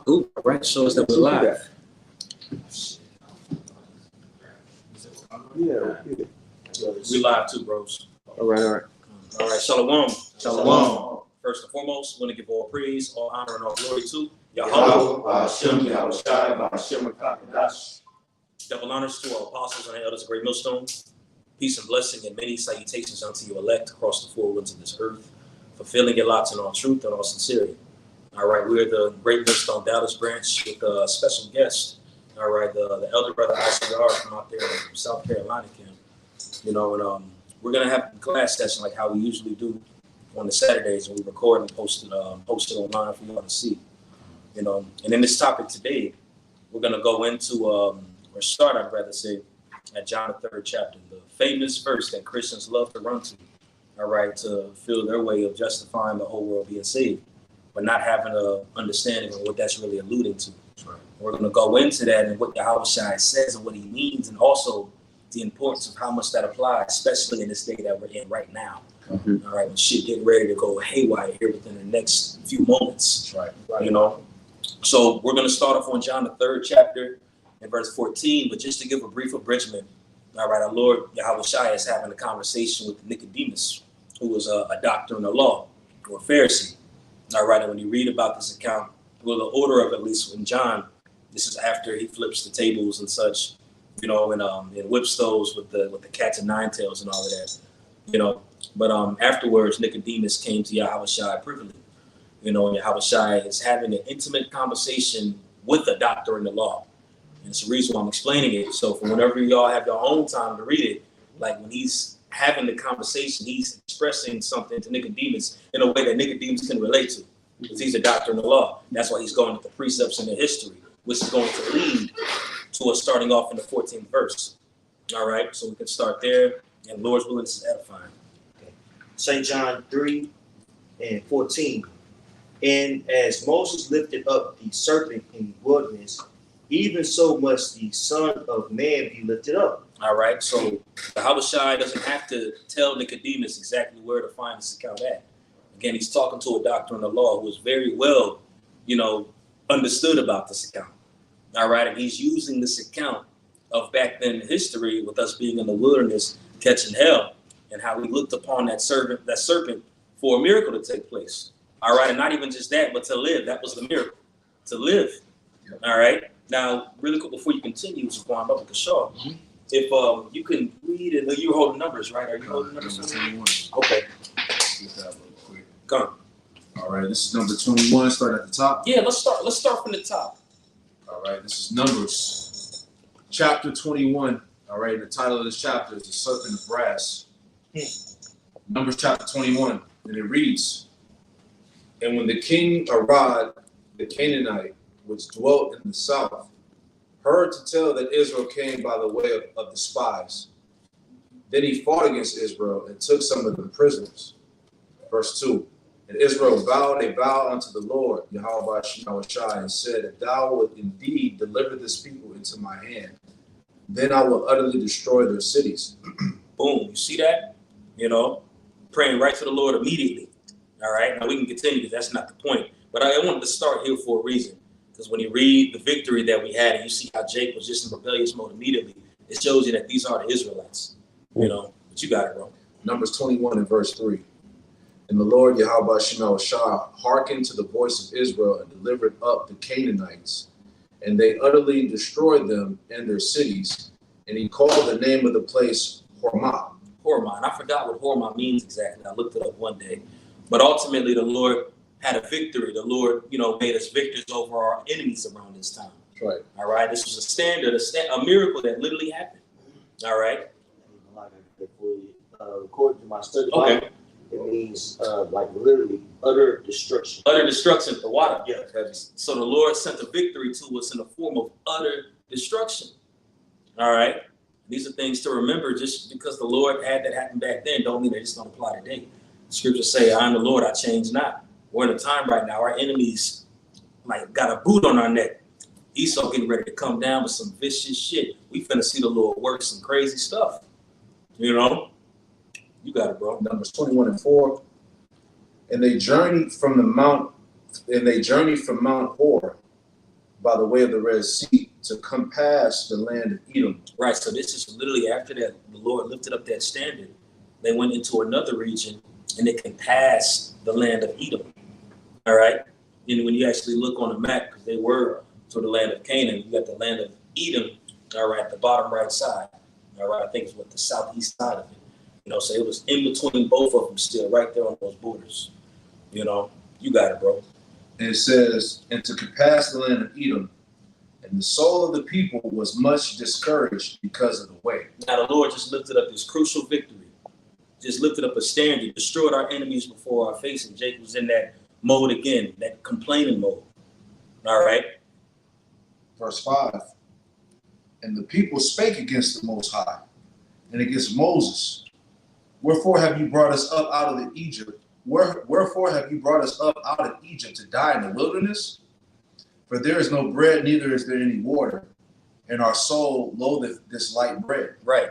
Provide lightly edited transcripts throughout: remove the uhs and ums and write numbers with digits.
Ooh, right. Show us that we're live. Yeah. We live too, bros. All right. All right. Shalom. Shalom. First and foremost, we want to give all praise, all honor, and all glory to Yahweh. Double honors to our apostles and our elders of Great Millstone. Peace and blessing and many salutations unto you elect across the four winds of this earth, fulfilling your lots in all truth and all sincerity. All right, we're the Great Millstone Dallas branch with a special guest. All right, the elder brother ICR from out there in South Carolina camp. You know, and we're gonna have a class session like how we usually do on the Saturdays, and we record and post it online for y'all to see. You know, and in this topic today, we're gonna go into or start, I'd rather say, at John the 3rd chapter, the famous verse that Christians love to run to. All right, to feel their way of justifying the whole world being saved, but not having an understanding of what that's really alluding to. Right. We're going to go into that and what Yahweh Shai says and what he means, and also the importance of how much that applies, especially in this day that we're in right now. Mm-hmm. All right, when shit getting ready to go haywire here within the next few moments. Right. You know, so we're going to start off on John the 3rd chapter in verse 14, but just to give a brief abridgment. All right, our Lord Yahweh Shai is having a conversation with Nicodemus, who was a doctor in the law or a Pharisee. All right, and when you read about this account, well, the order of at least in John, this is after he flips the tables and such, you know, and whips those with the cats and nine tails and all of that, you know. But afterwards, Nicodemus came to Yahweh Shai privily, you know, and Yahweh Shai is having an intimate conversation with a doctor in the law. And it's the reason why I'm explaining it. So for whenever y'all have your own time to read it, like when he's having the conversation, he's expressing something to Nicodemus in a way that Nicodemus can relate to, because he's a doctor in the law. That's why he's going with the precepts and the history, which is going to lead to us starting off in the 14th verse. All right, so we can start there, and Lord's willing, this is edifying. Okay. St. John 3 and 14. And as Moses lifted up the serpent in the wilderness, even so must the Son of Man be lifted up. All right, so Yahweh Shai doesn't have to tell Nicodemus exactly where to find this account at. Again, he's talking to a doctor in the law who is very well, you know, understood about this account. All right, and he's using this account of back then history with us being in the wilderness, catching hell, and how we looked upon that serpent for a miracle to take place. All right, and not even just that, but to live. That was the miracle, to live. All right. Now, really quick before you continue, Zaquan Baba Kashaw, if you can read it, you're holding numbers, right? Are you holding numbers? Number 21. Okay. Get that real quick. Go on. All right, this is number 21. Start at the top. Yeah, let's start from the top. All right, this is Numbers, chapter 21. All right, the title of this chapter is The Serpent of Brass. Numbers chapter 21, and it reads, And when the king Arad, the Canaanite, which dwelt in the south, heard to tell that Israel came by the way of the spies, then he fought against Israel and took some of them prisoners. Verse 2, And Israel vowed a vow unto the Lord, Yahweh Shai, and said, If thou wilt indeed deliver this people into my hand, then I will utterly destroy their cities. Boom, you see that? You know, praying right to the Lord immediately. All right, now we can continue because that's not the point. But I wanted to start here for a reason. Because when you read the victory that we had and you see how Jake was just in rebellious mode immediately, it shows you that these are the Israelites, you know, but you got it, bro. Numbers 21 and verse 3. And the Lord Yahweh Shai hearkened to the voice of Israel and delivered up the Canaanites, and they utterly destroyed them and their cities. And he called the name of the place Hormah. Hormah, and I forgot what Hormah means exactly. I looked it up one day. But ultimately, the Lord had a victory. The Lord, you know, made us victors over our enemies around this time. Right. All right. This was a standard, a miracle that literally happened. All right. According to my study, okay. It means like literally utter destruction. Utter destruction, the water. Yeah. So the Lord sent a victory to us in the form of utter destruction. All right. These are things to remember. Just because the Lord had that happen back then, don't mean they just don't apply today. The scriptures say, I am the Lord, I change not. We're in a time right now, our enemies like got a boot on our neck. Esau getting ready to come down with some vicious shit. We finna see the Lord work some crazy stuff. You know? You got it, bro. Numbers 21 and 4. And they journeyed from Mount Hor by the way of the Red Sea to compass the land of Edom. Right. So this is literally after that the Lord lifted up that standard. They went into another region and they can pass the land of Edom. All right. And when you actually look on the map, because they were to the land of Canaan, you got the land of Edom, all right, the bottom right side. All right. I think it's what the southeast side of it. You know, so it was in between both of them still right there on those borders. You know, you got it, bro. And it says, and to compass the land of Edom, and the soul of the people was much discouraged because of the way. Now the Lord just lifted up this crucial victory, just lifted up a standard, destroyed our enemies before our face, and Jacob was in that mode again, that complaining mode. All right. Verse 5, and the people spake against the Most High and against Moses. Wherefore have you brought us up out of the Egypt? Wherefore have you brought us up out of Egypt to die in the wilderness? For there is no bread, neither is there any water, and our soul loatheth this light bread. Right.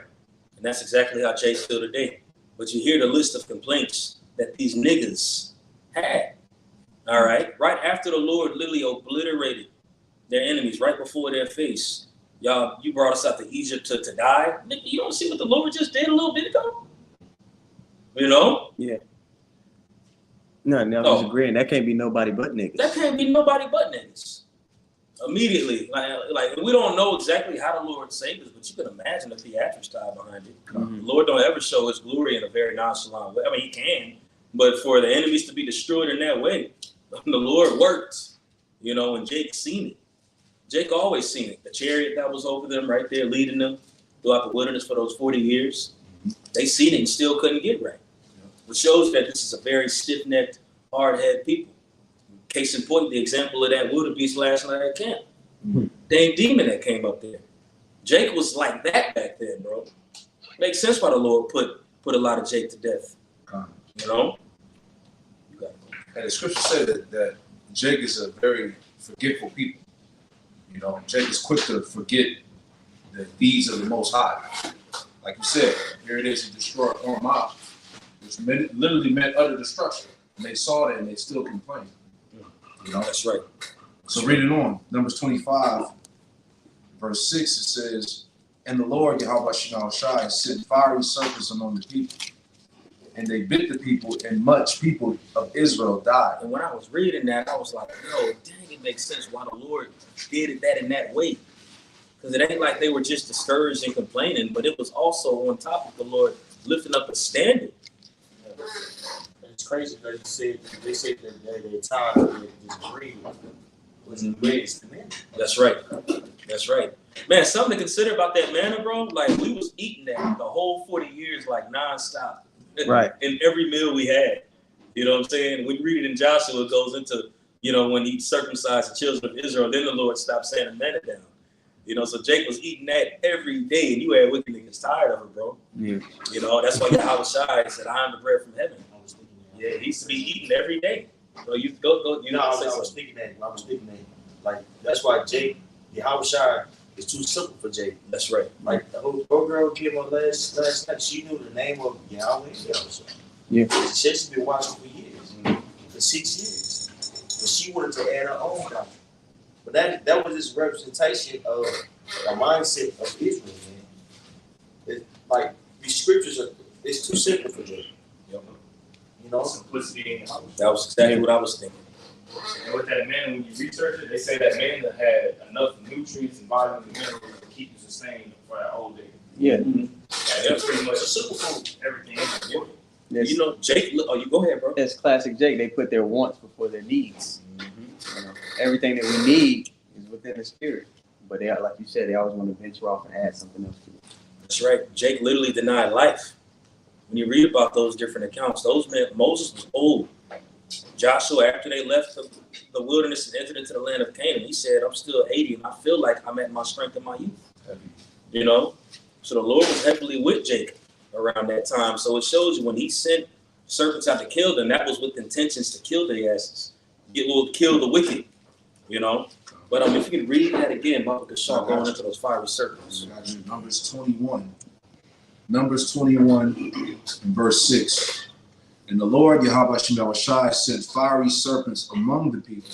And that's exactly how Jake feel today. But you hear the list of complaints that these niggas had. All right. Right after the Lord literally obliterated their enemies right before their face. Y'all, you brought us out to Egypt to die. Nigga, you don't see what the Lord just did a little bit ago? You know? Yeah. No, I was agreeing. That can't be nobody but niggas. That can't be nobody but niggas. Immediately, like we don't know exactly how the Lord saved us, but you can imagine the theatrics tied behind it. Mm-hmm. The Lord don't ever show his glory in a very nonchalant way. I mean, he can, but for the enemies to be destroyed in that way, the Lord worked, you know, and Jake seen it. Jake always seen it. The chariot that was over them right there, leading them throughout the wilderness for those 40 years, they seen it and still couldn't get right. Which shows that this is a very stiff-necked, hard-headed people. Case in point, the example of that wildebeest last night at camp. Mm-hmm. Dame Demon that came up there. Jake was like that back then, bro. Makes sense why the Lord put a lot of Jake to death. You know? You got it. And the scripture said that Jake is a very forgetful people. You know, Jake is quick to forget the deeds of the Most High. Like you said, here it is, he destroyed Ormah, which literally meant utter destruction. And they saw that and they still complained. You know? That's right. So reading on, Numbers 25, verse 6, it says, and the Lord, Yahweh Shai, sent fiery serpents among the people, and they bit the people, and much people of Israel died. And when I was reading that, I was like, yo, dang, it makes sense why the Lord did that in that way. Because it ain't like they were just discouraged and complaining, but it was also on top of the Lord lifting up a standard. It's crazy because they said that their time they disagreed was the greatest commandment. That's right. That's right. Man, something to consider about that manna, bro. Like, we was eating that the whole 40 years, like, nonstop. Right. In every meal we had. You know what I'm saying? When you read it in Joshua, it goes into, you know, when he circumcised the children of Israel, then the Lord stopped saying the manna down. You know, so Jake was eating that every day, and you had wicked niggas tired of it, bro. Yeah. You know, that's why Yahweh Shai said, I am the bread from heaven. Yeah, he used to be eating every day. So you go, you know, I was thinking that. Like, that's why Jake, Yahweh Shai, is too simple for Jake. That's right. Like, the whole girl came on last night, she knew the name of Yahweh and Yahweh Shai. Yeah. She's been watching for years, for 6 years. But she wanted to add her own doctrine. But that was this representation of the mindset of Israel, man. It's like, these scriptures it's too simple for Jake. Yep. You know? Simplicity in the house. That was exactly what I was thinking. And with that manna, when you research it, they say that manna had enough nutrients and vitamins and minerals to keep you sustained for that whole day. Yeah. Mm-hmm. Yeah, that's pretty much a simple food. Everything in it. That's, You know, Jake, you go ahead, bro. that's classic Jake. They put their wants before their needs. Mm-hmm. You know, everything that we need is within the spirit. But they, like you said, they always want to venture off and add something else to it. That's right. Jake literally denied life. When you read about those different accounts, those men, Moses was old. Joshua, after they left the wilderness and entered into the land of Canaan, he said, I'm still 80 and I feel like I'm at my strength in my youth. You know? So the Lord was heavily with Jake around that time. So it shows you when he sent serpents out to kill them, that was with intentions to kill their asses. It will kill the wicked, you know? But if you can read that again, Baba Kashar going into those fiery serpents. Numbers 21. Numbers 21 and verse 6. And the Lord Yahweh Shai sent fiery serpents among the people,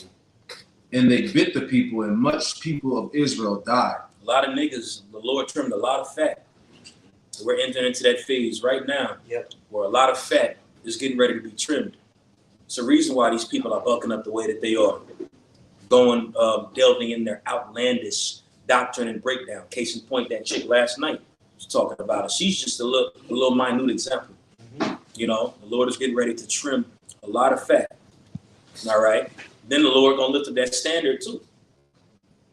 and they bit the people, and much people of Israel died. A lot of niggas, the Lord trimmed a lot of fat. We're entering into that phase right now where a lot of fat is getting ready to be trimmed. It's the reason why these people are bucking up the way that they are, going, delving in their outlandish doctrine and breakdown. Case in point, that chick last night was talking about it. She's just a little minute example. You know, the Lord is getting ready to trim a lot of fat. All right. Then the Lord gonna lift up that standard too.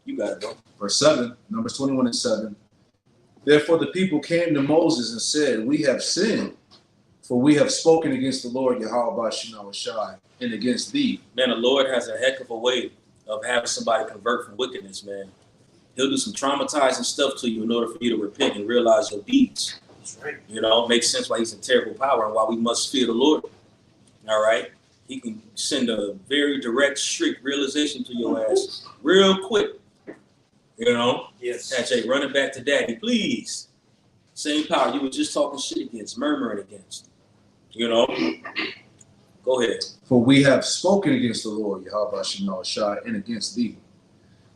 You got it, bro. Verse 7, Numbers 21 and 7. Therefore the people came to Moses and said, we have sinned, for we have spoken against the Lord Yahweh Shai and against thee. Man, the Lord has a heck of a way of having somebody convert from wickedness, man. He'll do some traumatizing stuff to you in order for you to repent and realize your deeds. That's right. You know, it makes sense why he's in terrible power and why we must fear the Lord. All right? He can send a very direct, strict realization to your ass real quick. You know? Yes. Jay, running back to daddy, please. Same power you were just talking shit against, murmuring against. You know? Go ahead. For we have spoken against the Lord Yahweh Shai and against thee.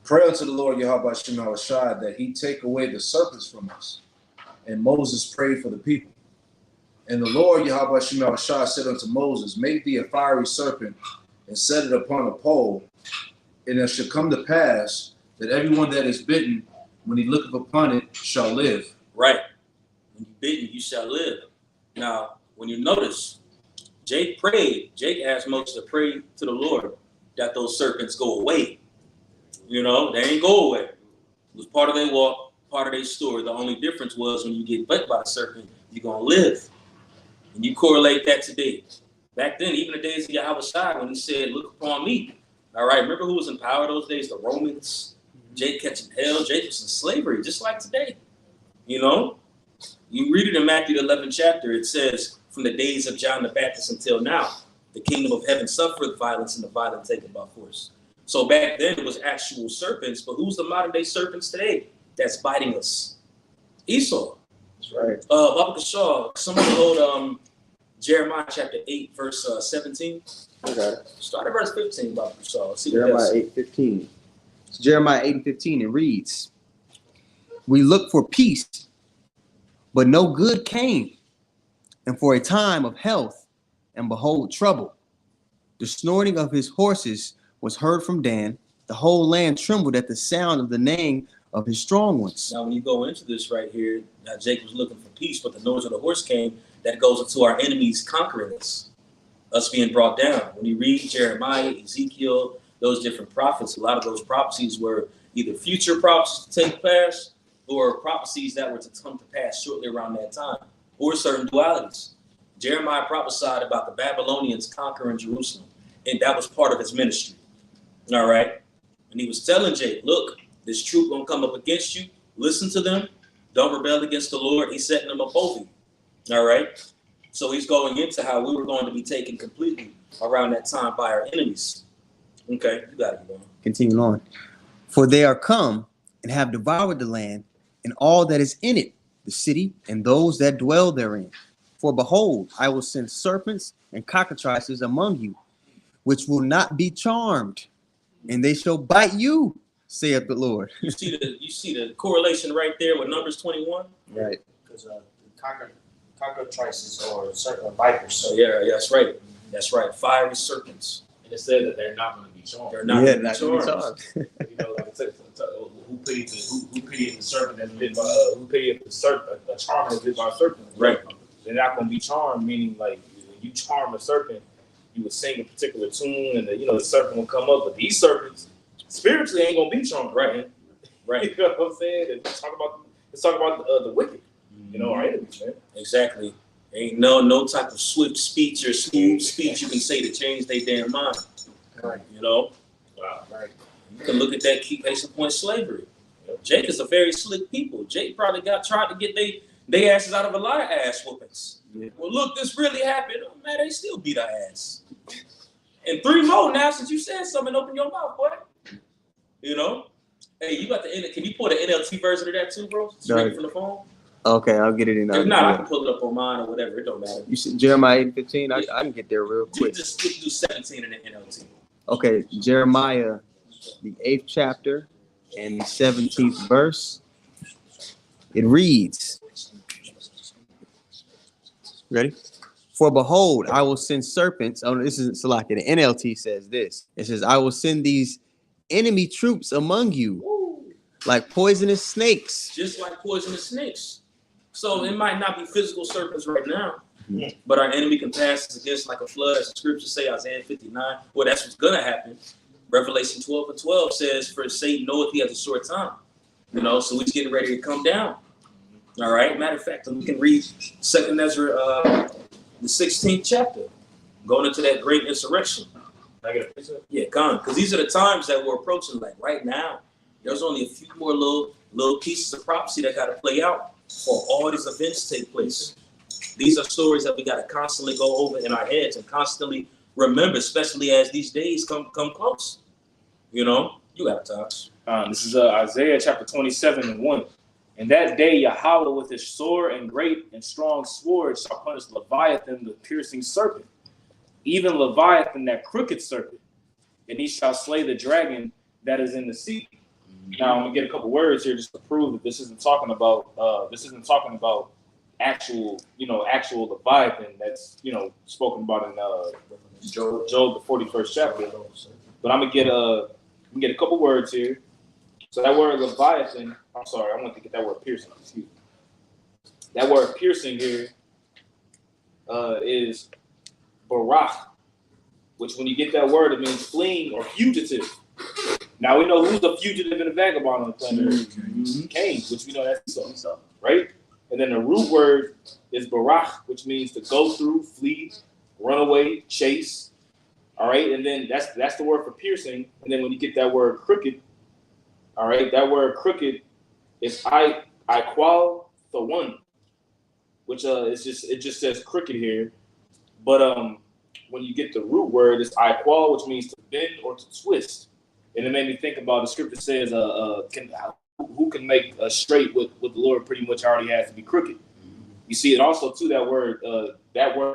Pray unto the Lord Yahweh Shai that he take away the serpents from us. And Moses prayed for the people. And the Lord Yahweh Shai said unto Moses, make thee a fiery serpent and set it upon a pole. And it shall come to pass that everyone that is bitten, when he looketh upon it, shall live. Right. When you bitten, you shall live. Now, when you notice, Jake prayed. Jake asked Moses to pray to the Lord that those serpents go away. You know, they ain't go away. It was part of their walk, part of their story. The only difference was when you get bit by a serpent, you're going to live. And you correlate that today. Back then, even the days of Yahweh Shai, when he said, look upon me. All right, remember who was in power those days? The Romans. Jake catching hell. Jake was in slavery, just like today. You know? You read it in Matthew 11 chapter. It says, from the days of John the Baptist until now, the kingdom of heaven suffereth violence and the violent take it by force. So back then it was actual serpents, but who's the modern day serpents today that's biting us? Esau. That's right. Baba Kashaw, someone hold Jeremiah chapter 8, verse 17. Okay. Start at verse 15, Baba Kashaw. See what Jeremiah 8:15. It's Jeremiah 8:15. It reads, we looked for peace, but no good came, and for a time of health, and behold, trouble. The snorting of his horses was heard from Dan. The whole land trembled at the sound of the neighing of his strong ones. Now, when you go into this right here, now Jacob was looking for peace, but the noise of the horse came. That goes into our enemies conquering us being brought down. When you read Jeremiah, Ezekiel, those different prophets, a lot of those prophecies were either future prophecies to take place or prophecies that were to come to pass shortly around that time, or certain dualities. Jeremiah prophesied about the Babylonians conquering Jerusalem, and that was part of his ministry. All right? And he was telling Jake, look, this troop gonna come up against you. Listen to them. Don't rebel against the Lord. He's setting them up over you. All right? So he's going into how we were going to be taken completely around that time by our enemies. Okay, you got it, bro. Continue on. For they are come and have devoured the land and all that is in it, the city and those that dwell therein. For behold, I will send serpents and cockatrices among you, which will not be charmed, and they shall bite you, saith the Lord. You see the correlation right there with Numbers 21? Right. Because the cockatrices or serpent vipers. So yeah, that's right. That's right. Fiery serpents. And it said that they're not going to be charmed. They're not Yeah, gonna be not gonna be charmed. charmed. You know, like who pitied the serpent that's bitten by who pitied the serpent, a charmer that's bitten by a serpent? Right. They're not going to be charmed, meaning like when you charm a serpent, you would sing a particular tune, and the serpent will come up. But these serpents, spiritually, ain't going to be charmed, right? Right. You know what I'm saying? And let's talk about the wicked. You know, our enemies, man. Exactly. Ain't no type of swift speech or smooth speech you can say to change their damn mind. Right. You know? Wow. Right. You can look at that key case in point slavery. Jake is a very slick people. Jake probably tried to get they asses out of a lot of ass whoopings. Yeah. Well, look, this really happened. Oh, man, they still beat our ass. And 3 more now since you said something, open your mouth, boy. You know? Hey, you got can you pull the NLT version of that too, bro? Straight from the phone? Okay, I'll get it in. If not, I can pull it up on mine or whatever. It don't matter. You said Jeremiah 8:15. I can get there real You quick. just do 17 in the NLT. Okay, Jeremiah, the 8th chapter and the 17th verse. It reads, ready? For behold, I will send serpents. Oh, this isn't Salaki. The NLT says this. It says, I will send these enemy troops among you like poisonous snakes. Just like poisonous snakes. So it might not be physical serpents right now, but our enemy can pass us against like a flood, as the scriptures say, Isaiah 59. Well, that's what's going to happen. Revelation 12:12 says, for Satan knoweth he has a short time. You know, so he's getting ready to come down. All right. Matter of fact, we can read 2nd Ezra, the 16th chapter, going into that great insurrection. Can I get a picture? Yeah, come. Because these are the times that we're approaching. Like right now, there's only a few more little pieces of prophecy that got to play out for all these events to take place. These are stories that we got to constantly go over in our heads and constantly remember, especially as these days come close. You know, you got it, Tosh. This is Isaiah chapter 27:1. In that day, Yahweh with his sore and great and strong sword shall punish Leviathan, the piercing serpent, even Leviathan, that crooked serpent, and he shall slay the dragon that is in the sea. Now, I'm gonna get a couple words here just to prove that this isn't talking about actual Leviathan that's spoken about in Job the 41st chapter. But I'm gonna get a couple words here. So that word Leviathan, I'm sorry, I want to get that word piercing. Excuse me. That word piercing here is barach, which when you get that word, it means fleeing or fugitive. Now we know who's a fugitive and a vagabond on the planet. Cain, which we know that's Esau, right? And then the root word is barach, which means to go through, flee, run away, chase. All right, and then that's the word for piercing. And then when you get that word crooked, all right, that word crooked is iqual the one, which it just says crooked here. But when you get the root word, it's iqual, which means to bend or to twist. And it made me think about the scripture says, who can make straight what the Lord pretty much already has to be crooked. You see, it also too that word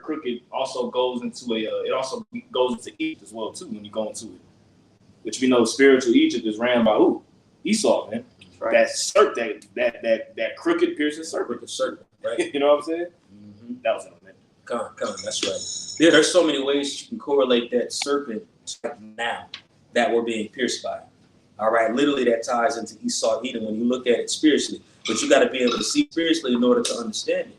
crooked also goes into Egypt as well too when you go into it, which we know spiritual Egypt is ran by who? Esau, man. Right. That crooked piercing serpent. Right? You know what I'm saying? Mm-hmm. That was it, man. Come on, that's right. Yeah, there's so many ways you can correlate that serpent now that we're being pierced by. All right, literally that ties into Esau Edom when you look at it spiritually. But you got to be able to see spiritually in order to understand it.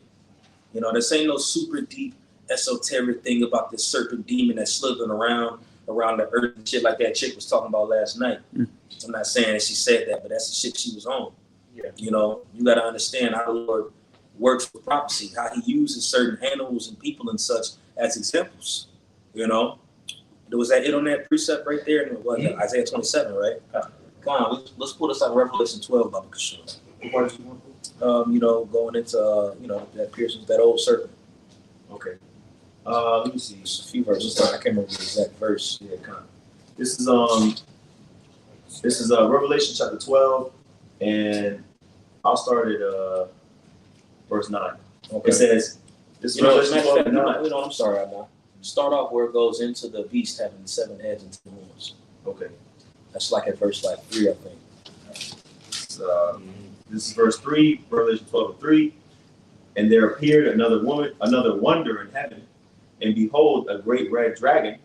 You know, this ain't no super deep esoteric thing about this serpent demon that's slithering around the earth and shit like that chick was talking about last night. I'm not saying that she said that, but that's the shit she was on. Yeah. You know, you got to understand how the Lord works with prophecy, how he uses certain animals and people and such as examples. You know, there was that it on that precept right there in Isaiah 27, right? Come on, let's pull this out of Revelation 12, Baba Kashur. Going into that piercing that old serpent. Okay. Let me see. Just a few verses. I can't remember the exact verse. Yeah, kind of. This is Revelation chapter 12, and I'll start at verse 9. Okay. It says, "This is Revelation 12 and 9." I'm sorry, I'm not. Start off where it goes into the beast having 7 heads and 10 horns. Okay. That's like at verse 3, I think. This is verse 3, Revelation 12:3. And there appeared another wonder in heaven, and behold, a great red dragon,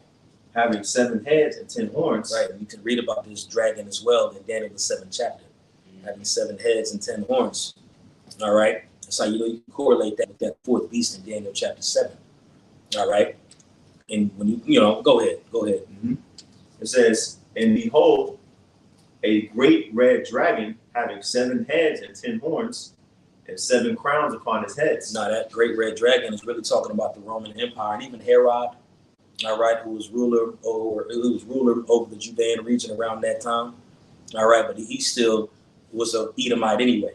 having 7 heads and 10 horns. Right, and you can read about this dragon as well in Daniel the 7th chapter, having 7 heads and 10 horns. All right, that's how you can correlate that with that 4th beast in Daniel chapter 7. All right, and when you go ahead. Mm-hmm. It says, and behold, a great red dragon, having 7 heads and 10 horns, and 7 crowns upon his heads. Now that great red dragon is really talking about the Roman Empire, and even Herod, all right, who was ruler over the Judean region around that time. All right, but he still was an Edomite anyway.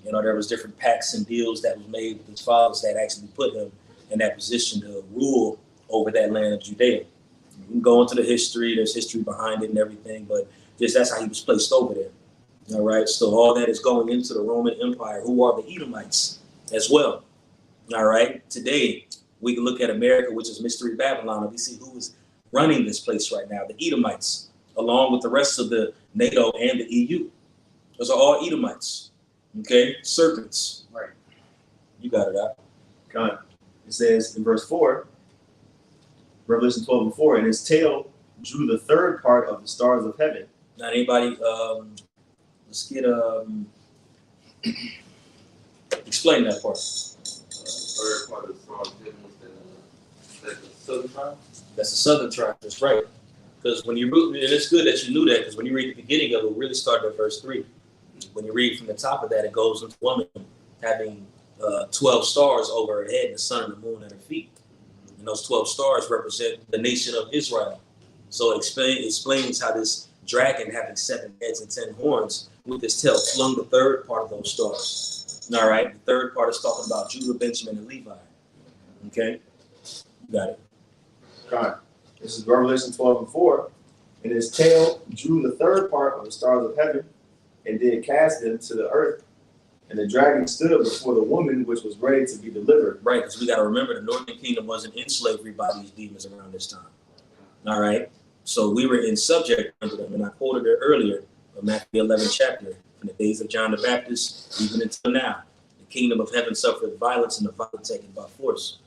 You know, there was different pacts and deals that was made with his fathers that actually put him in that position to rule over that land of Judea. You can go into the history, there's history behind it and everything, but just that's how he was placed over there. All right, so all that is going into the Roman Empire. Who are the Edomites? as well. All right. Today, we can look at America, which is Mystery Babylon, and we see who is running this place right now, the Edomites, along with the rest of the NATO and the EU. Those are all Edomites. Okay? Serpents. Right. You got it out. God. It says in verse 4, Revelation 12:4, and his tail drew the third part of the stars of heaven. Now, anybody, let's get, explain that part. Third part of the song that's the southern tribe. That's the southern tribe. That's right. Because when you read, and it's good that you knew that, because when you read the beginning of it, really started at verse 3. When you read from the top of that, it goes into woman having 12 stars over her head and the sun and the moon at her feet. And those 12 stars represent the nation of Israel. So it explains how this dragon having 7 heads and 10 horns with his tail flung the third part of those stars. All right. The third part is talking about Judah, Benjamin, and Levi. Okay. You got it. God. This is Revelation 12:4. And his tail drew the third part of the stars of heaven and did cast them to the earth. And the dragon stood before the woman which was ready to be delivered. Right, because we got to remember the Northern Kingdom wasn't in slavery by these demons around this time. All right. So we were in subject under them. And I quoted it earlier from Matthew 11 chapter. In the days of John the Baptist, even until now, the kingdom of heaven suffered violence and the violent taken by force.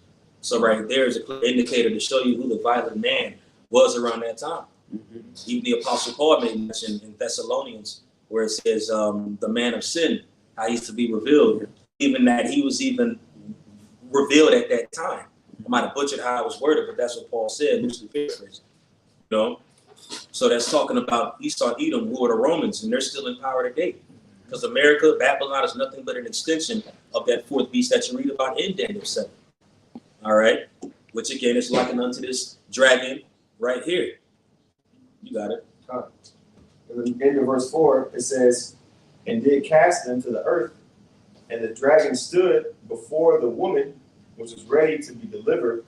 So right there is a clear indicator to show you who the violent man was around that time. Even the Apostle Paul made mention in Thessalonians where it says the man of sin, how he's to be revealed, even that he was even revealed at that time. I might have butchered how I was worded, but that's what Paul said, loosely paraphrased. You know? So that's talking about Esau, Edom, who are the Romans, and they're still in power today. Because America, Babylon is nothing but an extension of that fourth beast that you read about in Daniel 7. All right? Which again is likened unto this dragon right here. You got it. In the end of verse 4, it says, and did cast them to the earth, and the dragon stood before the woman which was ready to be delivered,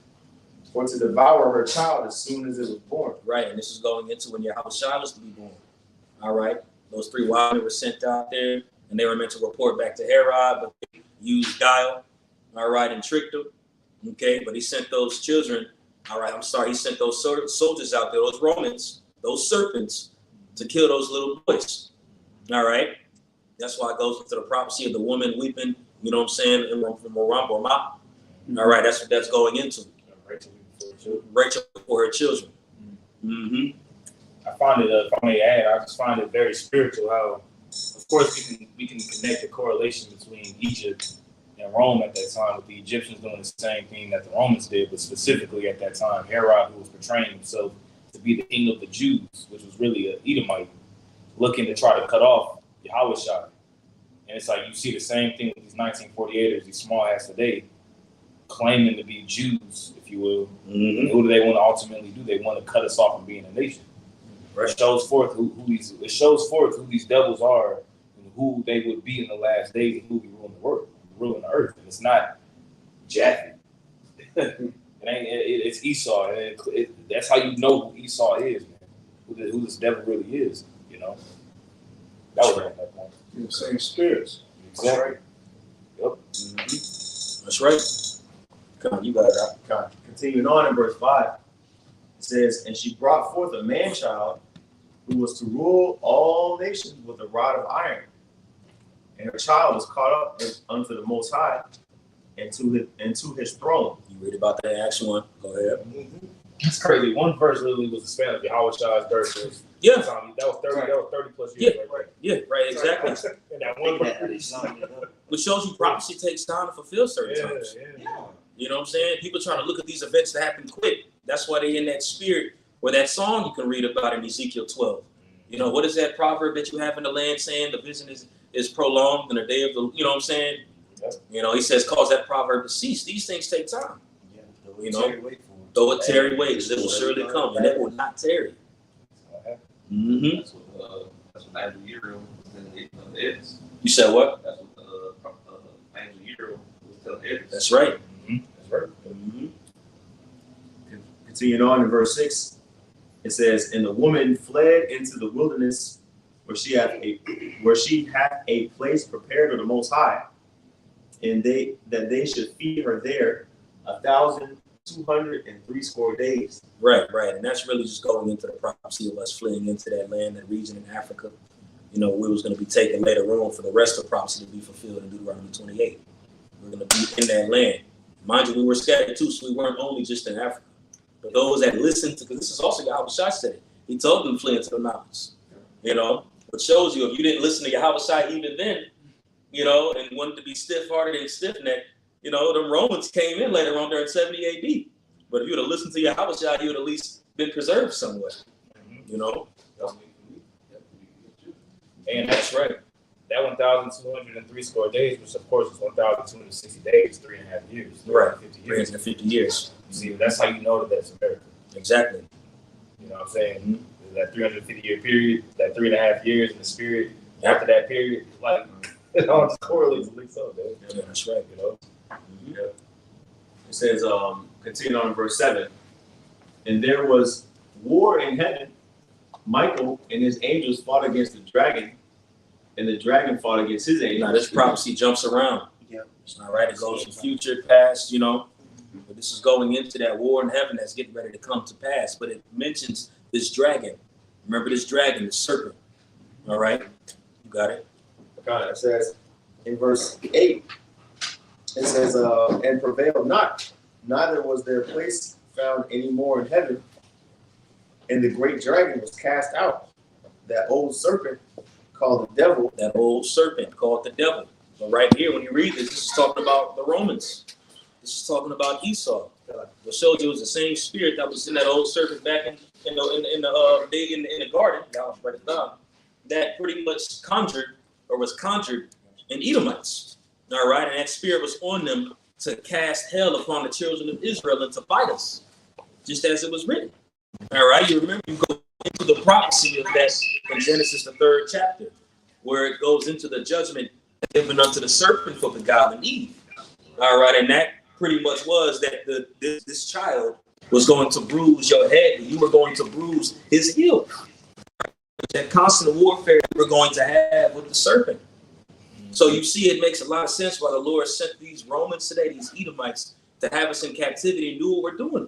for to devour her child as soon as it was born. Right, and this is going into when Yahushua was to be born. All right? Those 3 wild men were sent out there, and they were meant to report back to Herod, but they used guile, all right, and tricked him. Okay, but he sent those children, all right, he sent those soldiers out there, those Romans, those serpents, to kill those little boys. All right? That's why it goes into the prophecy of the woman weeping, you know what I'm saying, from Ramah. All right, that's what that's going into. Rachel for her children. Mm-hmm. I find it, if I may add, I just find it very spiritual how, of course, we can connect the correlation between Egypt and Rome at that time, with the Egyptians doing the same thing that the Romans did, but specifically at that time, Herod, who was portraying himself to be the king of the Jews, which was really an Edomite, looking to try to cut off Yahushua. And it's like you see the same thing with these 1948ers, these small ass today, claiming to be Jews, if you will. Mm-hmm. And who do they want to ultimately do? They want to cut us off from being a nation. Right. It shows forth who these devils are, and who they would be in the last days, and who will be ruling the world, ruling the earth. And it's not Japhet. It's Esau. And that's how you know who Esau is, man. Who this devil really is, you know. That was at that point. The same spirits. Exactly. Yep. Mm-hmm. That's right. Come on, you got it out. God. Continuing on in verse 5, it says, and she brought forth a man-child who was to rule all nations with a rod of iron. And her child was caught up unto the Most High and to his throne. You read about that in Acts 1. Go ahead. Mm-hmm. It's crazy. One verse literally was the span of Yahushua's birth. Yeah. That was 30. That was 30 plus years. Yeah. Right Yeah, right, exactly. And that one verse. Which shows you prophecy takes time to fulfill certain times. You know what I'm saying? People trying to look at these events that happen quick. That's why they in that spirit, or that song you can read about in Ezekiel 12. You know, what is that proverb that you have in the land saying the vision is prolonged in the day of the, you know what I'm saying? Yep. You know, he says, cause that proverb to cease. These things take time. Yeah, You know, though it tarry waits, it will surely come, and it will not tarry. Mm-hmm. That's what Andrew Uriel was telling Edis. You said what? That's what Andrew Uriel was telling Edis. That's right. Mm-hmm. That's right. Mm-hmm. Continuing on in verse 6, it says, and the woman fled into the wilderness where she hath a place prepared of the Most High, and they should feed her there 1,203 days. Right, and that's really just going into the prophecy of us fleeing into that land, that region in Africa. You know, we was going to be taken later on for the rest of prophecy to be fulfilled in Deuteronomy 28. We're going to be in that land. Mind you, we were scattered too, so we weren't only just in Africa. But those that listened to, because this is also Yahweh Shai said it. He told them to flee into the mountains. You know, which shows you if you didn't listen to Yahweh Shai even then, you know, and wanted to be stiff-hearted and stiff-necked, you know, the Romans came in later on during 70 AD. But if you would have listened to Yahweh Shai, you would at least been preserved somewhere. You know? And that's right. That 1,203 days, which of course is 1,260 days, 3.5 years. Right. 50 years. 350 years. You see, that's how you know that that's America. Exactly. You know what I'm saying? That 350-year period, that 3.5 years in the spirit, after that period, like, it all just correlates and links up, man. Yeah, that's right. You know? Yeah. It says, continue on in verse 7. And there was war in heaven. Michael and his angels fought against the dragon, and the dragon fought against his angels. Now, this prophecy jumps around. Yeah. All right, it goes from future, past, you know. But this is going into that war in heaven that's getting ready to come to pass. But it mentions this dragon. Remember this dragon, the serpent. All right? You got it? It says in verse 8, it says, and prevailed not, neither was their place found any more in heaven. And the great dragon was cast out, that old serpent called the devil. That old serpent called the devil. But right here, when you read this, this is talking about the Romans. This is talking about Esau. What showed you it was the same spirit that was in that old serpent back in the garden. That pretty much was conjured in Edomites. All right, and that spirit was on them to cast hell upon the children of Israel and to fight us, just as it was written. All right, you remember, you go into the prophecy of that in Genesis, the 3rd chapter, where it goes into the judgment given unto the serpent for beguiling Eve. All right, and that pretty much was that this child was going to bruise your head, and you were going to bruise his heel. That constant warfare we're going to have with the serpent. So you see, it makes a lot of sense why the Lord sent these Romans today, these Edomites, to have us in captivity and do what we're doing.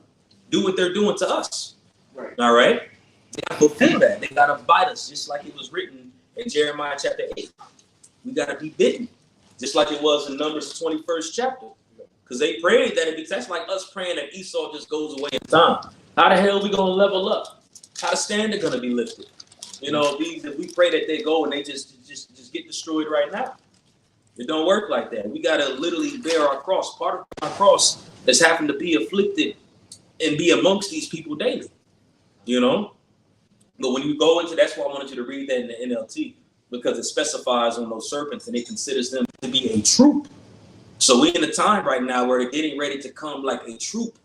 Do what they're doing to us. Right. All right? They got to fulfill that. They got to bite us, just like it was written in Jeremiah chapter 8. We got to be bitten, just like it was in Numbers 21st chapter. Because they prayed that that's like us praying that Esau just goes away in time. How the hell are we going to level up? How the standard going to be lifted? You know, if we pray that they go and they just get destroyed right now. It don't work like that. We got to literally bear our cross. Part of our cross is having to be afflicted and be amongst these people daily, you know? But when you go into, that's why I wanted you to read that in the NLT, because it specifies on those serpents and it considers them to be a troop. So we're in a time right now where they're getting ready to come like a troop,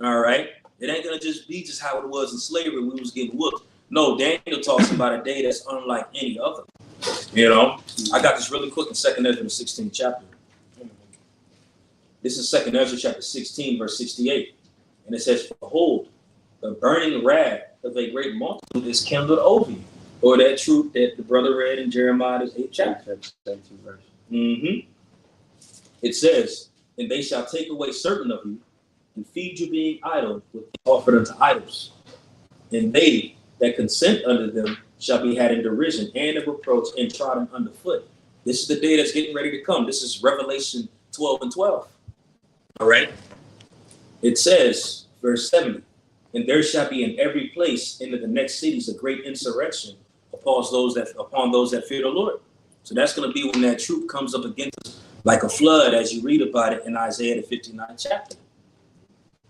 all right? It ain't going to just be just how it was in slavery. We was getting whooped. No, Daniel talks about a day that's unlike any other. You know, I got this really quick in 2nd Ezra, the 16th chapter. This is 2nd Ezra, chapter 16, verse 68. And it says, behold, the burning wrath of a great multitude is kindled over you. Or that truth that the brother read in Jeremiah, the 8th chapter. 17 verse. It says, and they shall take away certain of you and feed you being idle with offered unto idols. And they that consent unto them shall be had in derision and in reproach and trodden underfoot. This is the day that's getting ready to come. This is Revelation 12:12. All right. It says, verse 70, and there shall be in every place into the next cities a great insurrection upon those that fear the Lord. So that's going to be when that troop comes up against us like a flood, as you read about it in Isaiah the 59th chapter.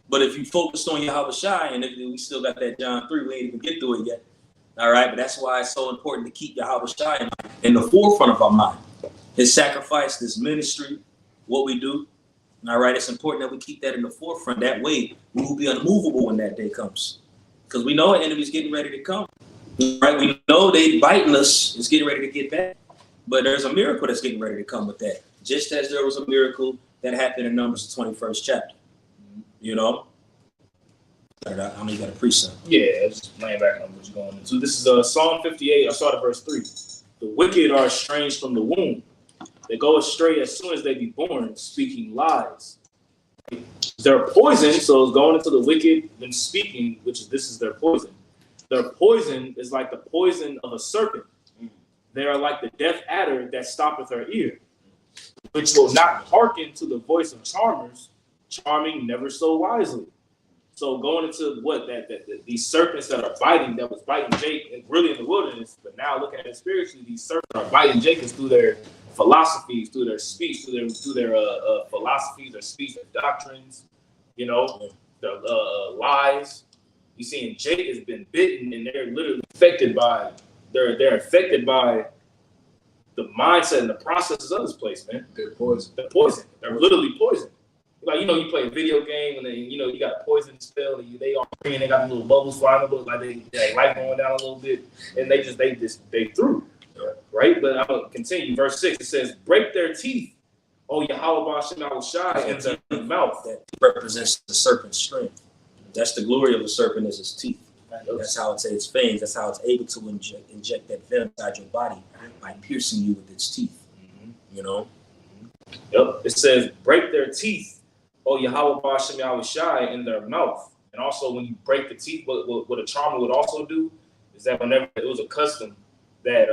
But if you focus on Yahweh Shai, and if we still got that John 3, we ain't even get to it yet. All right, but that's why it's so important to keep Yahweh Shai in the forefront of our mind. His sacrifice, this ministry, what we do. All right, it's important that we keep that in the forefront. That way, we will be unmovable when that day comes. Because we know an enemy's getting ready to come. Right? We know they biting us. It's getting ready to get back. But there's a miracle that's getting ready to come with that. Just as there was a miracle that happened in Numbers, the 21st chapter. You know? I know you got a precept. Yeah, just laying back on what you're going into. This is Psalm 58. I started verse 3. The wicked are estranged from the womb. They go astray as soon as they be born, speaking lies. Their poison, so it's going into the wicked and speaking, this is their poison. Their poison is like the poison of a serpent. They are like the deaf adder that stoppeth her ear, which will not hearken to the voice of charmers, charming never so wisely. So going into what these serpents that was biting Jake, really in the wilderness, but now looking at it spiritually, these serpents are biting Jacob through their philosophies, through their speech, through their philosophies, their speech, their doctrines, their lies. You see, and Jake has been bitten, and they're literally affected by they're affected by the mindset and the processes of this place, man. They're poison. They're poison. They're literally poison. Like, you play a video game and then, you got a poison spell and they all green, they got little bubbles flying up, like they light going down a little bit, and they threw. Right? But I'm gonna continue. Verse 6, it says, break their teeth, O Yahweh Ba'Shem Shai, in their mouth. That represents the serpent's strength. That's the glory of the serpent, is his teeth. That's how it's its fangs. That's how it's able to inject that venom inside your body by piercing you with its teeth. Yep. It says, break their teeth, O Yahweh Ba'Shem Shai, in their mouth. And also, when you break the teeth, what a charmer would also do is that whenever it was a custom that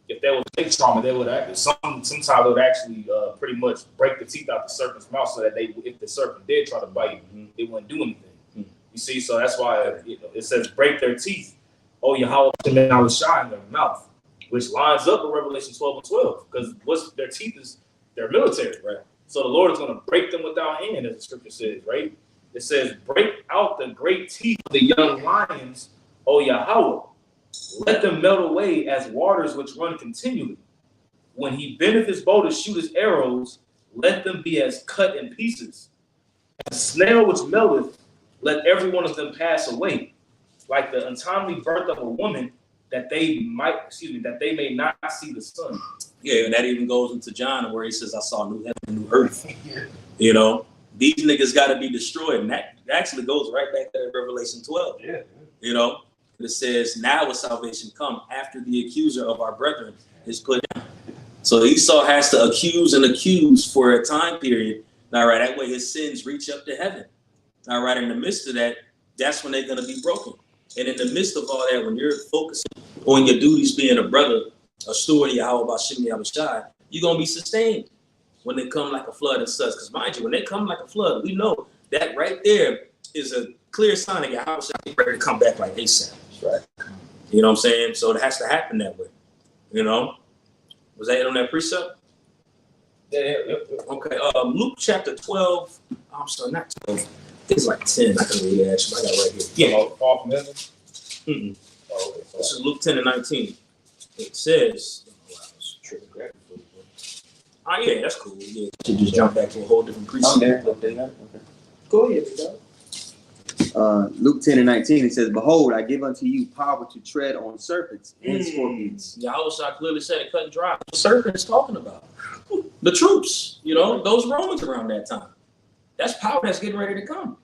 if there was a big trauma, they would actually sometimes they would actually pretty much break the teeth out the serpent's mouth so that if the serpent did try to bite, it wouldn't do anything. You see, so that's why it says break their teeth, O Yahweh Shai, in their mouth, which lines up with Revelation 12:12, because what's their teeth is their military, right? So the Lord is going to break them without hand, as the scripture says, right? It says, break out the great teeth of the young lions, O Yahweh. Let them melt away as waters which run continually. When he bendeth his bow to shoot his arrows, let them be as cut in pieces. As a snail which melteth, let every one of them pass away, like the untimely birth of a woman, that they may not see the sun. Yeah, and that even goes into John, where he says, I saw new heaven and new earth. These niggas got to be destroyed. And that actually goes right back to Revelation 12. Yeah. It says, now will salvation come after the accuser of our brethren is put down. So Esau has to accuse for a time period. All right, that way his sins reach up to heaven. All right, in the midst of that, that's when they're going to be broken. And in the midst of all that, when you're focusing on your duties being a brother, a steward of Yahweh Ba'Shem Yahushai, you're going to be sustained when they come like a flood and such. Because mind you, when they come like a flood, we know that right there is a clear sign of Yahweh ready to come back like ASAP. Right. You know what I'm saying? So it has to happen that way. Was that it on that precept? Yeah. Okay. Luke chapter 12. I'm sorry, not 12. It's like 10. I can read it actually. I got it right here. Yeah. Far from heaven? This is Luke 10 and 19. It says, yeah, that's cool. Yeah, should just jump back to a whole different precept. Go ahead, dog. Luke 10 and 19, it says, behold, I give unto you power to tread on serpents and scorpions. Yahweh clearly said it cut and dry. The serpent is talking about the troops, those Romans around that time. That's power that's getting ready to come.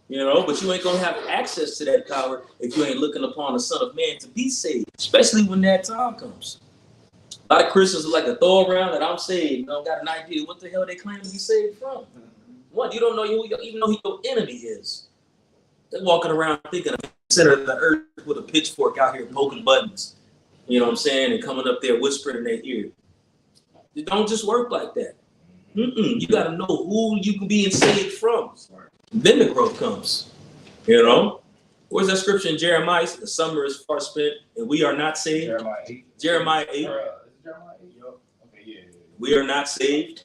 But you ain't gonna have access to that power if you ain't looking upon the Son of Man to be saved, especially when that time comes. A lot of Christians are like a throw around that I'm saved. Got an idea what the hell they claim to be saved from. What, you don't know even know who your enemy is. They're walking around thinking of the center of the earth with a pitchfork out here poking buttons. You know what I'm saying? And coming up there whispering in their ear. It don't just work like that. You got to know who you can be saved from. Then the growth comes. Where's that scripture in Jeremiah? The summer is far spent and we are not saved. Jeremiah 8. We are not saved.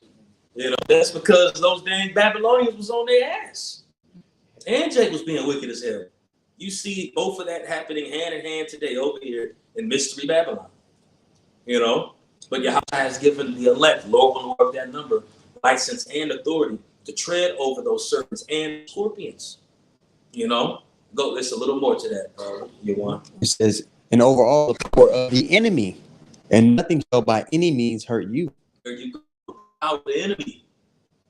That's because those dang Babylonians was on their ass. And Jake was being wicked as hell. You see both of that happening hand in hand today over here in Mystery Babylon. But Yahweh has given the elect, Lord of that number, license and authority to tread over those serpents and scorpions. There's a little more to that, Yawan. It says, and over all the power of the enemy, and nothing shall by any means hurt you. There you go. Out the enemy.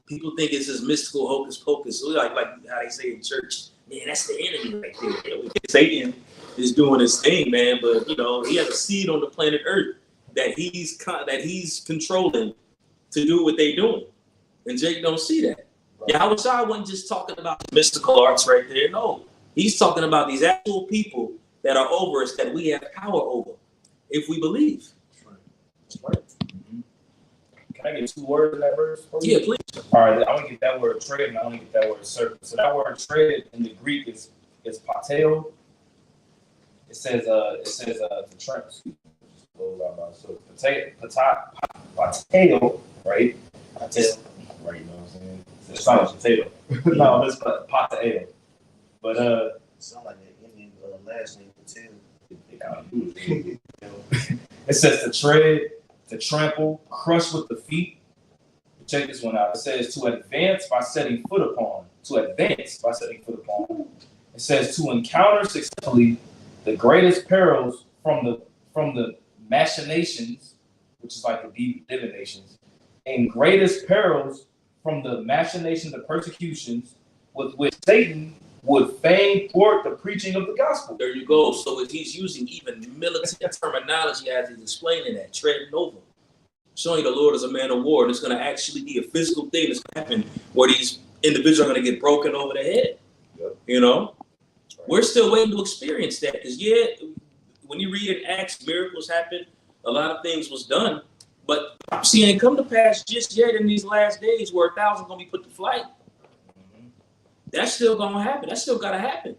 People think it's this mystical hocus pocus, like how they say in church. Man, that's the enemy right there. Satan is doing his thing, man. But he has a seed on the planet Earth that he's controlling to do what they doing. And Jake don't see that. Yahweh Shai wasn't just talking about mystical arts right there. No, he's talking about these actual people that are over us that we have power over if we believe. Right. Can I get 2 words in that verse? Yeah, please. All right, I want to get that word tread and I want to get that word serpent. So that word tread in the Greek is pateo. It says the tramp. So pateo, right? Pateo, right? You know what I'm saying? It's not a potato. No, it's pateo. But Sound like that Indian last name Patel. it kind of do. It says to tread, to trample, crush with the feet. Check this one out. It says to advance by setting foot upon. To advance by setting foot upon. It says to encounter successfully the greatest perils from the machinations, which is like the divinations, and greatest perils from the machinations of persecutions with which Satan would fain thwart the preaching of the gospel. There you go. So if he's using even military terminology as he's explaining that, treading over, showing the Lord is a man of war, and it's going to actually be a physical thing that's going to happen where these individuals are going to get broken over the head. Yep. You know, we're still waiting to experience that because when you read in Acts, miracles happened, a lot of things was done, but see, it ain't come to pass just yet in these last days where 1,000 going to be put to flight. That's still going to happen. That's still got to happen.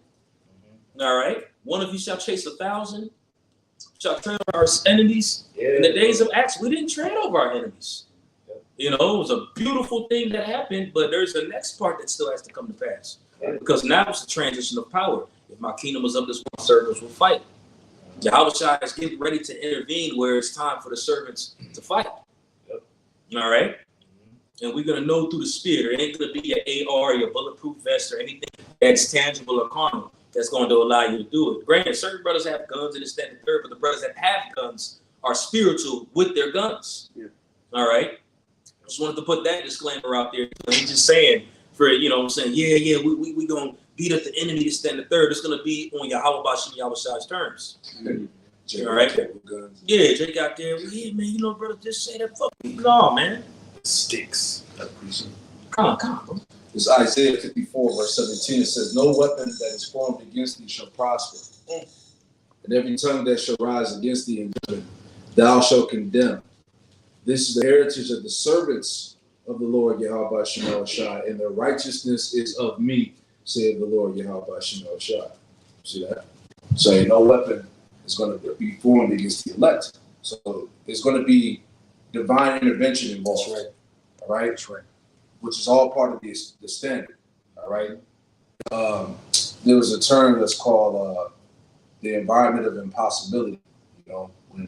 All right. One of you shall chase 1,000, shall tread over our enemies. In the days of Acts, we didn't tread over our enemies. You know, it was a beautiful thing that happened, but there's the next part that still has to come to pass. Because now it's the transition of power. If my kingdom was of this world, servants will fight. Yahweh Shai is getting ready to intervene where it's time for the servants to fight. All right? And we're going to know through the Spirit. It ain't going to be an AR, your bulletproof vest, or anything that's tangible or carnal that's going to allow you to do it. Granted, certain brothers have guns and this, that, and the third, but the brothers that have guns are spiritual with their guns. Yeah. All right? Just wanted to put that disclaimer out there. I'm just saying, for, you know what I'm saying, we going to beat up the enemy, this, that, and the third. It's going to be on Yahweh Bashim Yahweh Shai's terms. All right? Yeah, Jake out there. Well, yeah, man, you know, brother, just say that. Fuck me. No, man. Sticks. I appreciate it. Come on, bro. It's Isaiah 54, verse 17. It says, no weapon that is formed against thee shall prosper. And every tongue that shall rise against thee in judgment, thou shalt condemn. This is the heritage of the servants of the Lord Yahweh Shemel Shai, and their righteousness is of me, saith the Lord Yahweh Shemel Shai. See that? So no weapon is going to be formed against the elect. So there's going to be divine intervention involved. That's right. All right? That's right. Which is all part of the standard. All right? There was a term that's called the environment of impossibility. You know, when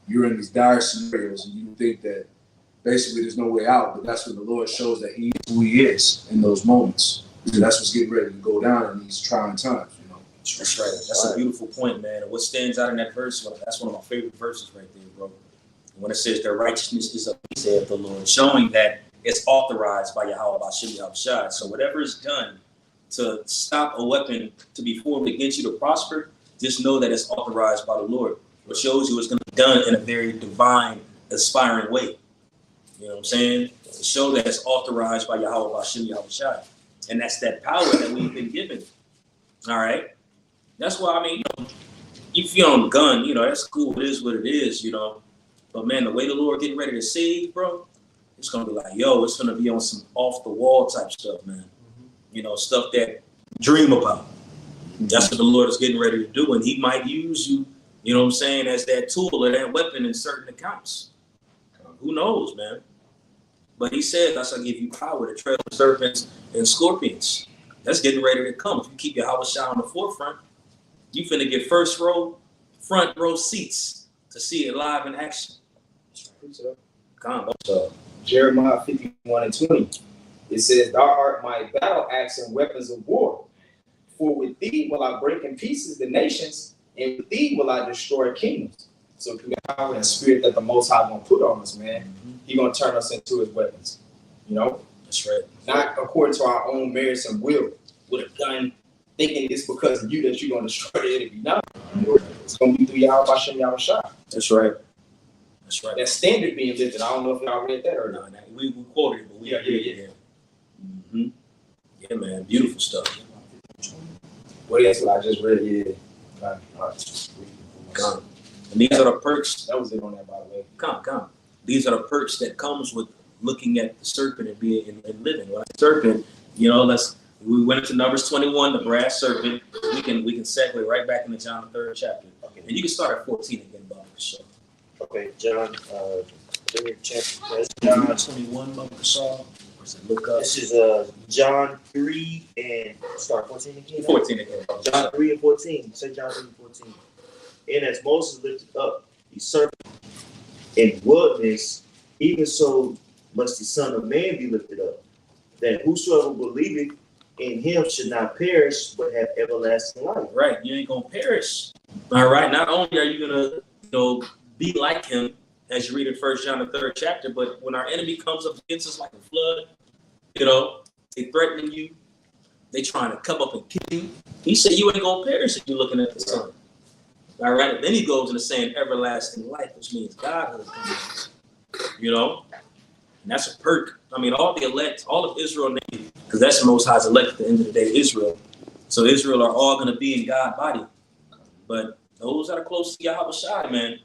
you're in these dire scenarios and you think that basically there's no way out, but that's when the Lord shows that He is who He is in those moments. And that's what's getting ready to go down in these trying times, you know. That's right. That's a beautiful point, man. And what stands out in that verse, that's one of my favorite verses right there, bro. When it says their righteousness is of me, saith the Lord, showing that it's authorized by Yahweh Bashim Yahweh Shai. So whatever is done to stop a weapon to be formed against you to prosper, just know that it's authorized by the Lord. What shows you it's going to be done in a very divine, aspiring way. You know what I'm saying? To show that it's authorized by Yahweh Bashim Yahweh Shai. And that's that power that we've been given. All right? That's why, I mean, you know, if you're on a gun, you know, that's cool. It is what it is, you know. But, man, the way the Lord getting ready to save, bro, it's going to be like, yo, it's going to be on some off-the-wall type stuff, man. You know, stuff that dream about. That's what the Lord is getting ready to do. And He might use you, you know what I'm saying, as that tool or that weapon in certain accounts. Who knows, man? But He said, I shall give you power to tread on serpents and scorpions. That's getting ready to come. If you keep Yahweh Shai on the forefront, you finna get front row seats to see it live in action. Come on. Jeremiah 51:20. It says, thou art my battle axe and weapons of war. For with thee will I break in pieces the nations, and with thee will I destroy kingdoms. So through the power and spirit that the Most High gonna put on us, man, He gonna turn us into His weapons. You know? That's right. Not according to our own merits and will, with a gun, thinking it's because of you that you're gonna destroy the enemy. No. It's gonna be through Yahweh Bashim Yahweh Shai. That's right. That's right. That standard being lifted. I don't know if y'all read that or not. No, we quoted it, but we Yeah. Mm-hmm. Yeah, man, beautiful stuff. Well, that's what I just read. Yeah. Come. And these are the perks. That was it on that, by the way. Come. These are the perks that comes with looking at the serpent and being and living. Like serpent, we went into Numbers 21, the brass serpent. We can segue right back into John the 3rd chapter. Okay. And you can start at 14 again, Bob, for sure. Okay, John, 3rd chapter. That's John John. 21, Bob, Kashaw. Or is it look up? This is John 3 and start 14 again. 14 again, Bob. John 3 and 14. Say John 3 and 14. And as Moses lifted up the serpent in wilderness, even so must the Son of Man be lifted up, that whosoever believeth in him should not perish, but have everlasting life. Right, you ain't gonna perish. All right. Not only are you gonna, be like him, as you read in 1 John the 3rd chapter, but when our enemy comes up against us like a flood, they threatening you, they trying to come up and kill you. He said you ain't gonna perish if you're looking at the sun. All right. And then he goes into saying everlasting life, which means Godhood comes. And that's a perk. I mean, all the elect, all of Israel, because that's the Most High's elect at the end of the day, Israel. So Israel are all going to be in God's body. But those that are close to Yahweh Shai, man,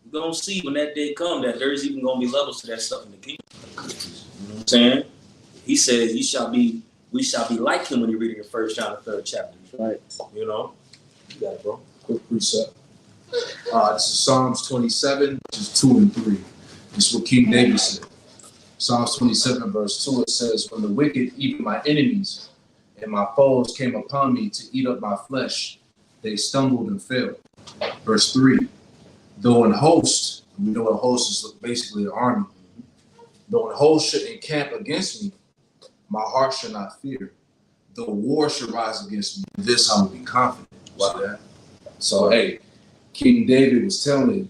you're going to see when that day comes that there's even going to be levels to that stuff in the kingdom. You know what I'm saying? He says we shall be like him when you read it in 1 John the 3rd chapter. Right. You got it, bro. Quick precept. This is Psalms 27, which is 2 and 3. This is what King David said. Psalms 27, verse 2, it says, when the wicked, even my enemies, and my foes came upon me to eat up my flesh, they stumbled and fell. Verse 3, though an host, we know a host is basically an army, though an host should encamp against me, my heart should not fear. Though war should rise against me, this I will be confident. See that? So, hey, King David was telling it,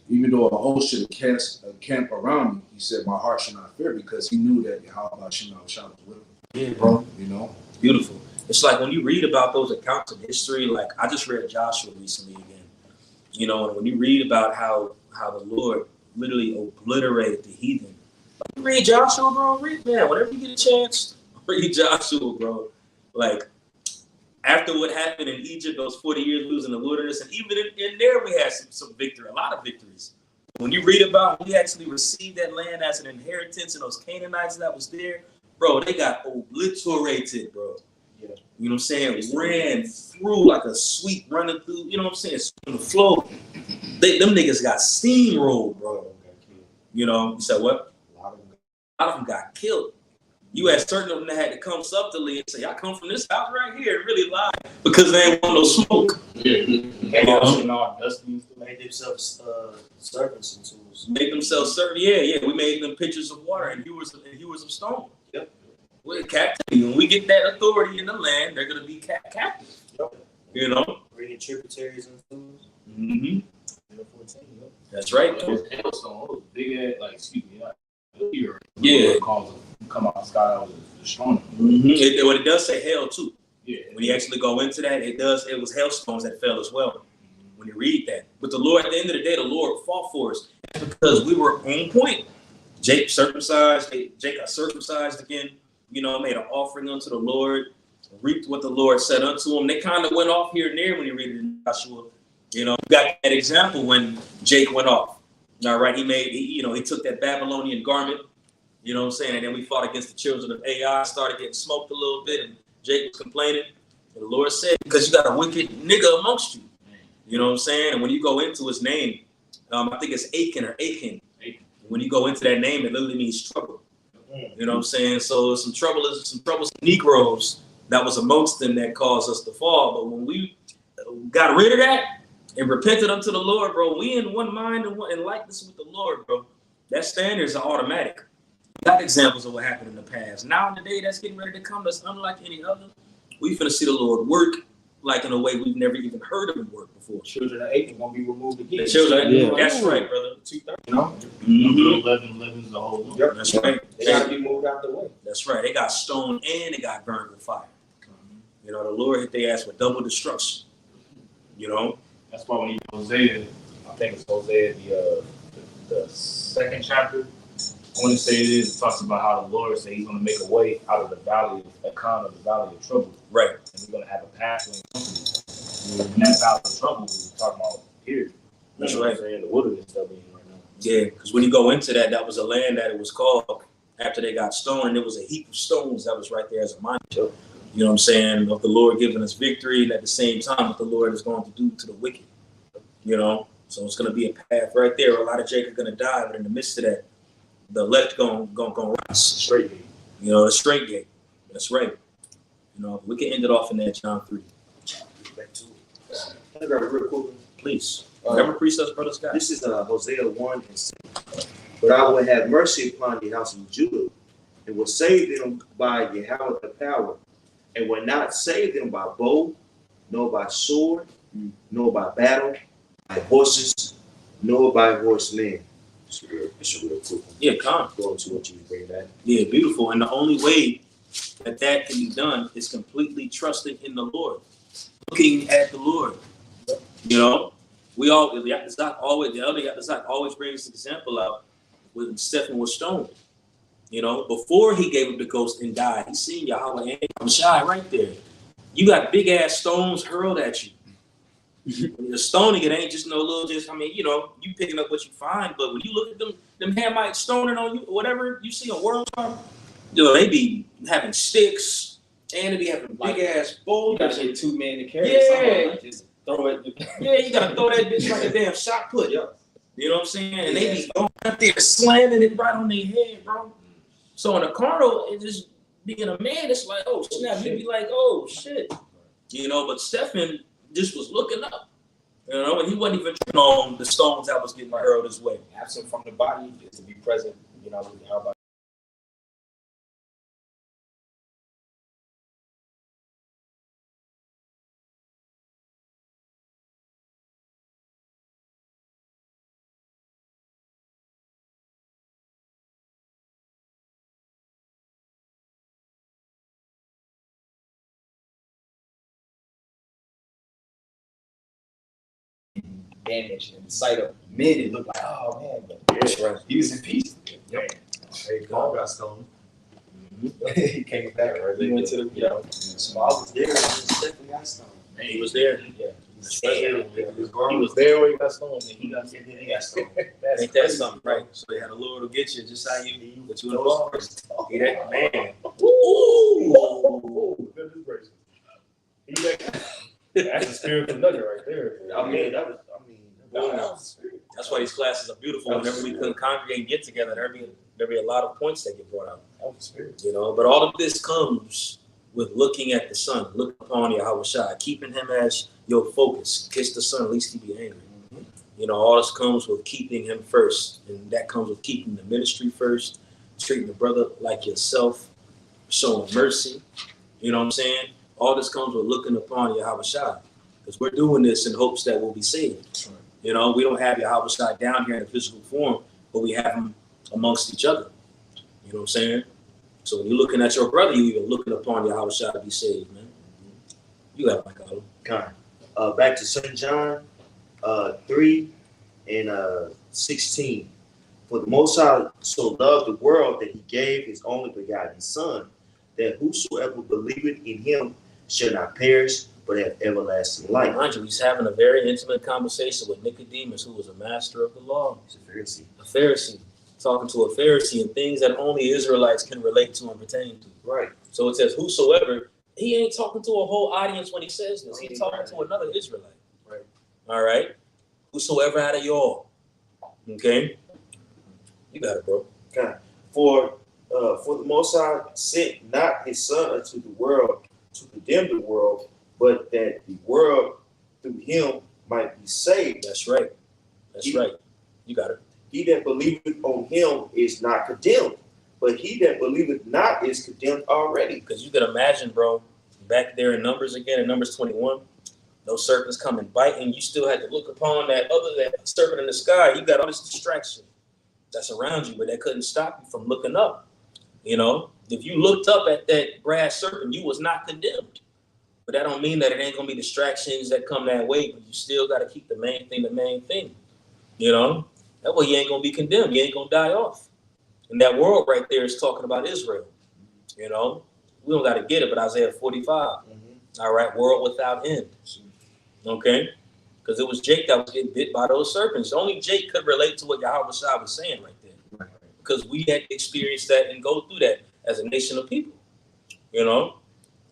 even though a host should camp around me, he said, my heart should not fear, because he knew that Yahweh Shema was with him. Yeah, bro. Beautiful. It's like when you read about those accounts in history, like I just read Joshua recently again, and when you read about how the Lord literally obliterated the heathen. Like, read Joshua, bro. Whenever you get a chance, read Joshua, bro. Like, after what happened in Egypt, those 40 years losing the wilderness, and even in there we had some victory, a lot of victories. When you read about we actually received that land as an inheritance and those Canaanites that was there, bro, they got obliterated, bro. Yeah. You know what I'm saying? Ran through like a sweep running through, you know what I'm saying? On the flow. Them niggas got steamrolled, bro. You said what? A lot of them got killed. You had certain of them that had to come subtly and say, I come from this house right here and really lie because they ain't want no smoke. All dusty. Made themselves servants and tools. Make themselves serve. Yeah. We made them pitchers of water and hewers of stone. Yep. We're captivity. When we get that authority in the land, they're gonna be captive. Yep. Bringing tributaries and tools. Mm-hmm. 14, yep. That's right. Those hailstones, those big ass, Yeah. Cause them come out of the sky, that was destroying them. Mm-hmm. It does say hail too. Yeah. When you actually go into that, it was hailstones that fell as well. When you read that. But the Lord, at the end of the day, the Lord fought for us because we were on point. Jacob got circumcised again, made an offering unto the Lord, reaped what the Lord said unto him. They kind of went off here and there when you read it in Joshua. You got that example when Jake went off. All right, he took that Babylonian garment, you know what I'm saying? And then we fought against the children of AI, started getting smoked a little bit, and Jake was complaining. And the Lord said, because you got a wicked nigga amongst you. You know what I'm saying? And when you go into his name, I think it's Achan or Achan. When you go into that name, it literally means trouble. You know what I'm saying? So some troublesome Negroes that was amongst them that caused us to fall. But when we got rid of that and repented unto the Lord, bro, we in one mind and likeness with the Lord, bro. That standards are automatic. We got examples of what happened in the past. Now in the day that's getting ready to come, that's unlike any other. We finna see the Lord work like in a way we've never even heard of him work before. Children of Achan gonna be removed again. The children, that's right, brother. 230. 11 is the whole one. Yep, that's right. They gotta be moved out the way. That's right. They got stoned and they got burned with fire. The Lord hit their ass with double destruction. That's why when you Hosea, I think it's Hosea, the second chapter. I want to say it is. It talks about how the Lord said He's going to make a way out of the valley, a kind of the valley of trouble. Right. And we're going to have a pathway. And that valley of trouble we're talking about here. That's what right. I'm saying, the wilderness that we're in right now. Yeah, because when you go into that, that was a land that it was called after they got stoned. There was a heap of stones that was right there as a monument. You know what I'm saying? Of the Lord giving us victory, and at the same time, what the Lord is going to do to the wicked. You know, so it's going to be a path right there. A lot of Jacob going to die, but in the midst of that, the left going rise. Straight gate. You know, the straight gate. That's right. You know, we can end it off in that John 3. Back to it. I got real quick. Please. Remember precepts, brothers, guys. This is Hosea 1 and 6. But I will have mercy upon the house of Judah, and will save them by Yahweh the power, and will not save them by bow, nor by sword, nor by battle, by horses, nor by horsemen. It's a real quick one. Yeah, calm. Going to what you bring back. Yeah, beautiful. And the only way that that can be done is completely trusting in the Lord, looking at the Lord. You know, we all, the elder Yatzak always brings the example out when Stephen was stoned. You know, before he gave up the ghost and died, he seen Yahweh and Shai right there. You got big ass stones hurled at you. When you're stoning, it ain't just no little, you know, you picking up what you find, but when you look at them Hamites stoning on you, whatever you see on World War, you know, they be having sticks and they be having big ass boulders. You gotta get 2 men to carry Yeah. something. Just throw it. Yeah, you gotta throw that bitch like a damn shot put. You know what I'm saying? And they be going out there slamming it right on their head, bro. So in a carnal, it just being a man, it's like, oh snap, you'd be like, oh shit. You know, but Stephen just was looking up. You know, and he wasn't even tripping on the stones that was getting hurled his way. Absent from the body is to be present, you know, with our body. Damage in the sight of men, it looked like, oh man, but That's right. he was in peace. There you go. Got stoned. He came back, right? He went to the, you know, So I was there when Stephen got stoned. And he was there. yeah. He was there when he got stoned, and he got stoned. That's Ain't that something, right? So they had the Lord will get you just how you what you involved. Yeah, man. Ooh, goodness gracious. That's a spiritual nugget right there. That's why these classes are beautiful. Whenever we couldn't congregate and get together, there'd be a lot of points that get brought out. That was spirit. You know, but all of this comes with looking at the Son, looking upon Yahweh Shai, keeping him as your focus. Kiss the Son, least he be angry. You know, all this comes with keeping him first, and that comes with keeping the ministry first, treating the brother like yourself, showing mercy. You know what I'm saying? All this comes with looking upon Yahweh Shai, because we're doing this in hopes that we'll be saved. Right. You know, we don't have Yahweh Shai down here in a physical form, but we have him amongst each other. You know what I'm saying? So when you're looking at your brother, you even looking upon Yahweh Shai to be saved, man. You got it, Michael. Kind. Back to St. John 3 and 16. For the Most High so loved the world that he gave his only begotten Son, that whosoever believeth in him shall not perish, but have everlasting life. Mind you, he's having a very intimate conversation with Nicodemus, who was a master of the law. He's a Pharisee. A Pharisee. Talking to a Pharisee and things that only Israelites can relate to and pertain to. Right. So it says, whosoever, he ain't talking to a whole audience when he says this. He's talking to another Israelite. Right. All right? Whosoever out of y'all. Okay? You got it, bro. Okay. For the Most High sent not his Son unto the world to condemn the world, but that the world through him might be saved. That's right. That's right. You got it. He that believeth on him is not condemned, but he that believeth not is condemned already. Because you can imagine, bro, back there in Numbers again, in Numbers 21, those serpents come and bite, and you still had to look upon that serpent in the sky. You got all this distraction that's around you, but that couldn't stop you from looking up. You know, if you looked up at that brass serpent, you was not condemned. But that don't mean that it ain't gonna be distractions that come that way, but you still got to keep the main thing, you know? That way you ain't gonna be condemned. You ain't gonna die off. And that world right there is talking about Israel. You know, we don't got to get it, but Isaiah 45. All right, world without end. Okay, because it was Jake that was getting bit by those serpents. Only Jake could relate to what Yahweh Shai was saying right there, because we had experienced that and go through that as a nation of people. You know,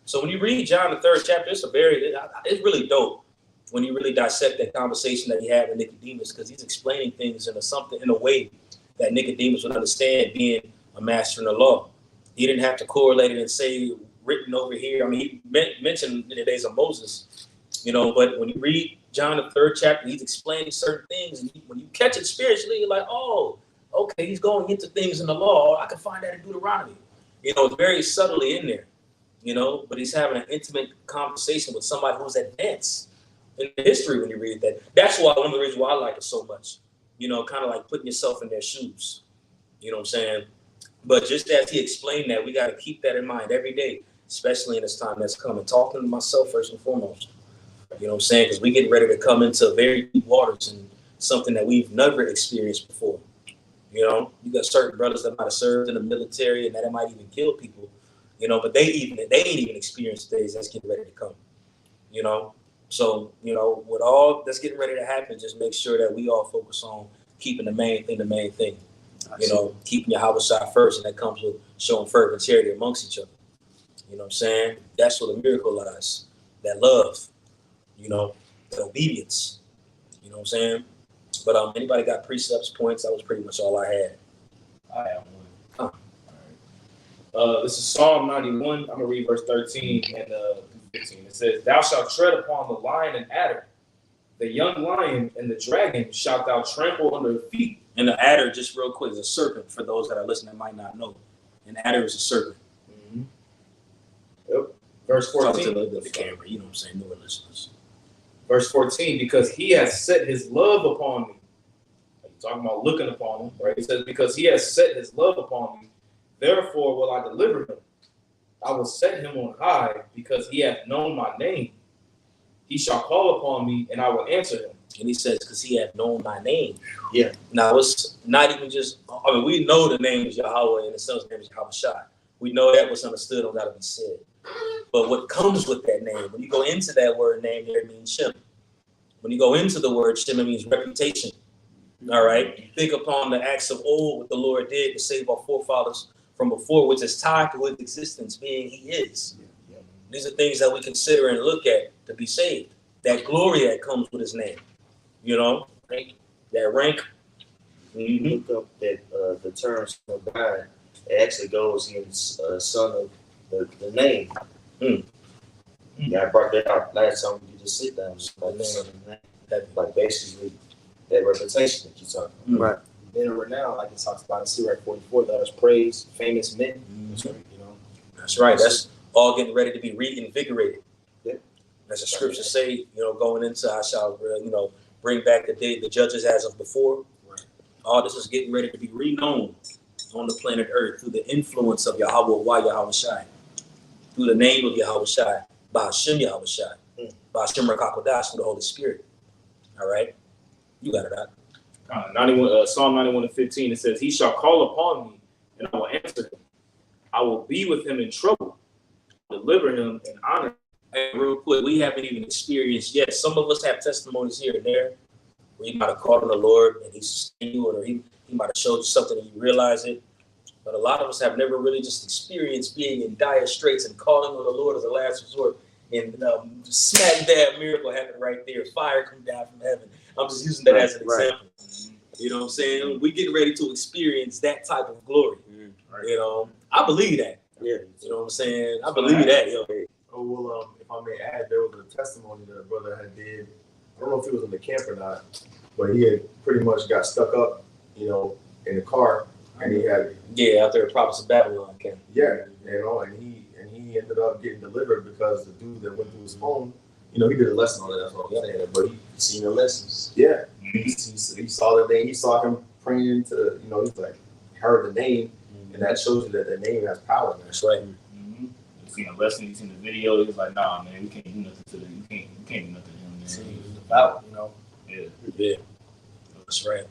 so when you read John the 3rd chapter, it's really dope when you really dissect that conversation that he had with Nicodemus, because he's explaining things in a way that Nicodemus would understand, being a master in the law. He didn't have to correlate it and say written over here. I mean, he mentioned in the days of Moses, you know, but when you read John the 3rd chapter, he's explaining certain things, and when you catch it spiritually, you're like, oh, okay, he's going into things in the law. I can find that in Deuteronomy. You know, it's very subtly in there, you know, but he's having an intimate conversation with somebody who's advanced in history when you read that. That's why one of the reasons why I like it so much, you know, kind of like putting yourself in their shoes. You know what I'm saying? But just as he explained that, we got to keep that in mind every day, especially in this time that's coming. Talking to myself first and foremost. You know what I'm saying? Because we get ready to come into very deep waters and something that we've never experienced before. You know, you got certain brothers that might have served in the military and that it might even kill people. You know, but they ain't even experienced days that's getting ready to come. You know, so you know, with all that's getting ready to happen, just make sure that we all focus on keeping the main thing. You know, keeping your Yahweh Shai first, and that comes with showing fervent charity amongst each other. You know what I'm saying? That's where the miracle lies. That love, you know, that obedience. You know what I'm saying? But anybody got precepts, points? That was pretty much all I had. I have one. All right. This is Psalm 91. I'm gonna read verse 13 and 15. It says, "Thou shalt tread upon the lion and adder, the young lion and the dragon shalt thou trample under the feet." And the adder, just real quick, is a serpent for those that are listening that might not know. An adder is a serpent. Mm-hmm. Yep. Verse 14. To the camera, you know what I'm saying, newer listeners. Verse 14, because he has set his love upon me. Like talking about looking upon him, right? It says, because he has set his love upon me, therefore will I deliver him. I will set him on high, because he hath known my name. He shall call upon me, and I will answer him. And he says, because he hath known my name. Yeah. Now, it's not even just, I mean, we know the name is Yahweh and the son's name is Yahweh Shai. We know that what's understood don't got to be said. But what comes with that name, when you go into that word name, there it means Shem. When you go into the word Shem, it means reputation. All right? You think upon the acts of old, what the Lord did to save our forefathers from before, which is tied to his existence, being he is. These are things that we consider and look at to be saved. That glory that comes with his name. You know, that rank. Look up that the term son of God. It actually goes in son of the name. Yeah, I brought that out last time we just sit down. Like the son of the name. That, like basically that reputation that you're talking about. Right. Men of renown, like it talks about in Sirach 44, let us praise famous men. That's right, you know. That's right. That's all getting ready to be reinvigorated. Yeah. As the scriptures say, you know, going into I shall, you know, bring back the judges as of before. Right. All this is getting ready to be reknown on the planet Earth through the influence of Yahweh Yahweh Shai, through the name of Yahweh Shai, by Hashem Yahweh Shai, by Hashem Rakakodash, through the Holy Spirit. All right, you got it out. 91, Psalm 91 and 15. It says, "He shall call upon me, and I will answer him. I will be with him in trouble, deliver him and honor him." Hey, real quick, we haven't even experienced yet. Some of us have testimonies here and there where you might have called on the Lord and he sustained you, or he might have showed you something and you realize it. But a lot of us have never really just experienced being in dire straits and calling on the Lord as a last resort. And smack dab miracle happened right there. Fire come down from heaven. I'm just using that as an example. You know what I'm saying? We getting ready to experience that type of glory. You know, I believe that. Yeah. You know what I'm saying? I believe that, yo. Oh, well, if I may add, there was a testimony that a brother had did. I don't know if he was in the camp or not, but he had pretty much got stuck up, you know, in the car, and he had out there at Prophets of Babylon camp. Yeah, you know, and he ended up getting delivered because the dude that went through his phone, you know, he did a lesson on it. That's what I'm saying. But he Seen the lessons. yeah, he saw the name. He saw him praying to, you know, he's like heard the name, and that shows you that the name has power. That's right. You seen a lesson, you seen the video. He was like, "Nah, man, we can't do nothing to them. You can't do nothing to him, man." So he was about, you know. Yeah. Yeah. That's right.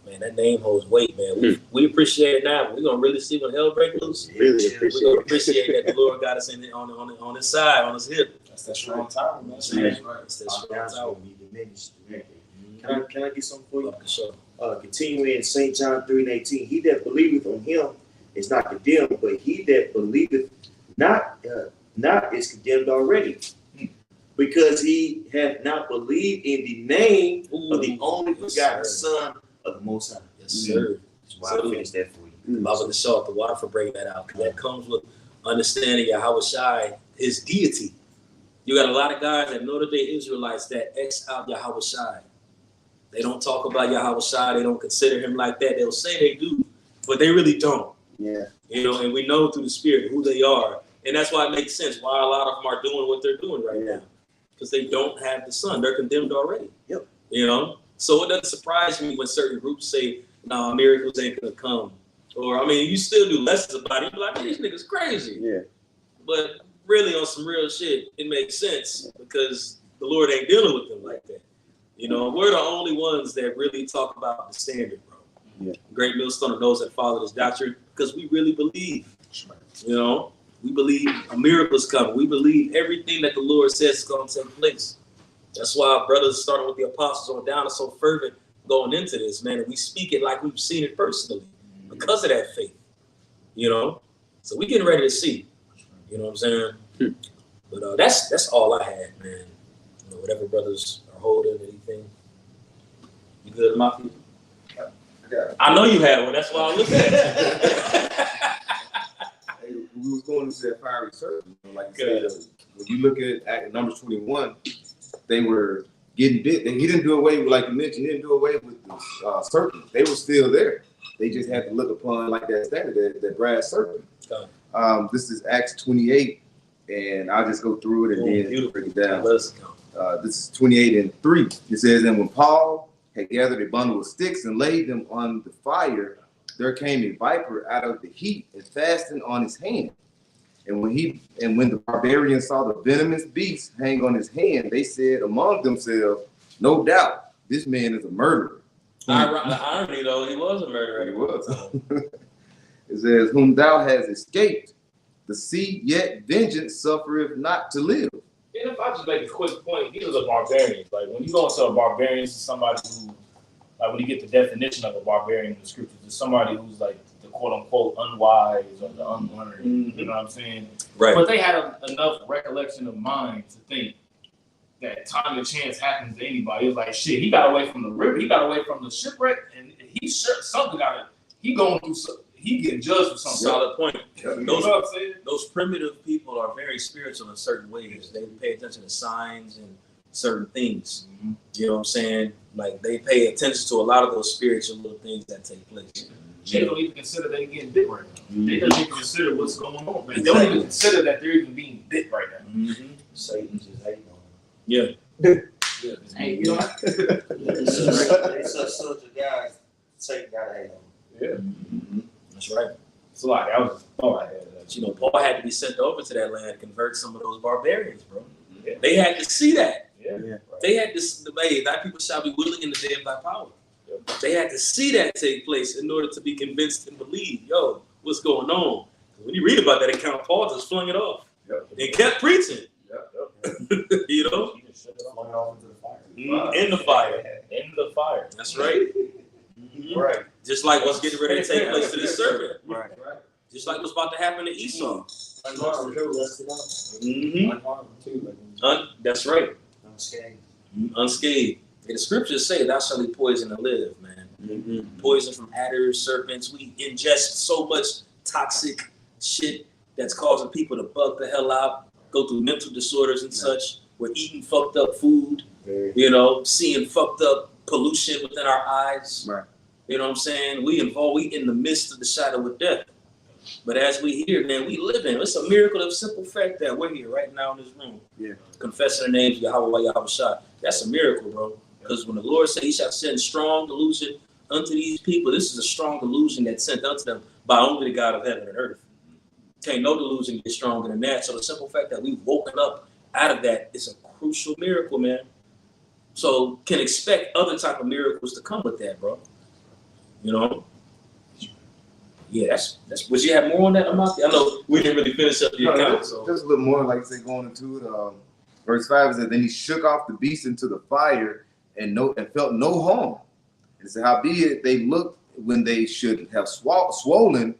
Man, that name holds weight, man. We appreciate it now, but we're gonna really see when hell breaks loose. Really We're gonna appreciate that the Lord got us on his side, on his hip. That's that strong tower, man. That's Yeah. right. It's that Our strong God's tower. gonna be diminished. Can I get something for you? For sure. Continuing in St. John 3:18, he that believeth on him is not condemned, but he that believeth not is condemned already, because he hath not believed in the name of the only begotten Son of the Most High. Yes, sir. That's why I finished that for you. Baba the Shaw, the water for breaking that out. 'Cause that comes with understanding Yahweh Shai, his deity. You got a lot of guys that know that they're Israelites that X out Yahweh Shai. They don't talk about Yahweh Shai. They don't consider him like that. They'll say they do, but they really don't. Yeah. You know, and we know through the Spirit who they are. And that's why it makes sense why a lot of them are doing what they're doing right now. Because they don't have the Son. They're condemned already. Yep. You know? So it doesn't surprise me when certain groups say, no, miracles ain't going to come. Or, I mean, you still do lessons about it. You're like, man, these niggas crazy. Yeah. But really, on some real shit, it makes sense because the Lord ain't dealing with them like that. You know, we're the only ones that really talk about the standard, bro. Yeah. Great millstone of those that follow this doctrine because we really believe. You know, we believe a miracle's coming. We believe everything that the Lord says is going to take place. That's why our brothers, starting with the apostles on down, are so fervent going into this, man. And we speak it like we've seen it personally because of that faith. You know, so we getting ready to see. You know what I'm saying? But that's all I had, man. You know, whatever brothers are holding, anything. You good, my people? I know you had one. That's why I looked at you. We was going into that fiery circle, like you said. When you look at Numbers 21, they were getting bit. And he didn't do away with, like you mentioned, he didn't do away with the serpent. They were still there. They just had to look upon like that standard, that brass serpent. This is Acts 28, and I'll just go through it and then break it down. Let's go. This is 28:3. It says, and when Paul had gathered a bundle of sticks and laid them on the fire, there came a viper out of the heat and fastened on his hand. And when the barbarians saw the venomous beast hang on his hand, they said among themselves, no doubt, this man is a murderer. The irony, though, he was a murderer. He was. It says, whom thou hast escaped, the sea yet vengeance suffereth not to live. And if I just make a quick point, these are the barbarians. Like when you go into a barbarian, it's somebody who, like when you get the definition of a barbarian in the scriptures, it's somebody who's like the quote unquote unwise or the unlearned. You know what I'm saying? Right. But they had enough recollection of mind to think that time and chance happens to anybody. It was like shit. He got away from the river. He got away from the shipwreck, and he something got it. He going through. He getting judged for something. Solid point. You know what I'm saying? Those primitive people are very spiritual in certain ways. They pay attention to signs and certain things. You know what I'm saying? Like they pay attention to a lot of those spiritual little things that take place. They don't even consider they getting bit right now. They don't even consider what's going on. Man. They don't even consider that they're even being bit right now. Satan's just hating on Yeah. Hey, you know what? It's such a guy, Satan gotta hate on. Yeah. That's right. So like that was all I had. But, you know, Paul had to be sent over to that land to convert some of those barbarians, bro. Yeah. They had to see that. Yeah. They had to debate, thy people shall be willing in the day of thy power. Yep. They had to see that take place in order to be convinced and believe, yo, what's going on? When you read about that account, Paul just flung it off and kept preaching. You know? In the fire. In the fire. That's right. Right. Just like what's getting ready to take place to this serpent. Right. Just like what's about to happen to Esau. That's right. Unscathed. And the scriptures say, thou shalt eat poison and live, man. Poison from adders, serpents. We ingest so much toxic shit that's causing people to bug the hell out, go through mental disorders and such. We're eating fucked up food, you know, seeing fucked up pollution within our eyes. Right. You know what I'm saying? We in the midst of the shadow of death. But as we hear, man, we live in. It's a miracle of simple fact that we're here right now in this room. Yeah. Confessing the names of Yahweh, Yahweh Shai. That's a miracle, bro. Because when the Lord said he shall send strong delusion unto these people, this is a strong delusion that's sent unto them by only the God of heaven and earth. Can't no delusion get stronger than that. So the simple fact that we've woken up out of that is a crucial miracle, man. So can expect other type of miracles to come with that, bro. You know? Yeah, that's. Would you have more on that, Amati? I know we didn't really finish up the account, so. Just a little more, like I say, going into it. Verse 5 is that then he shook off the beast into the fire and felt no harm. And so howbeit they looked when they should have swollen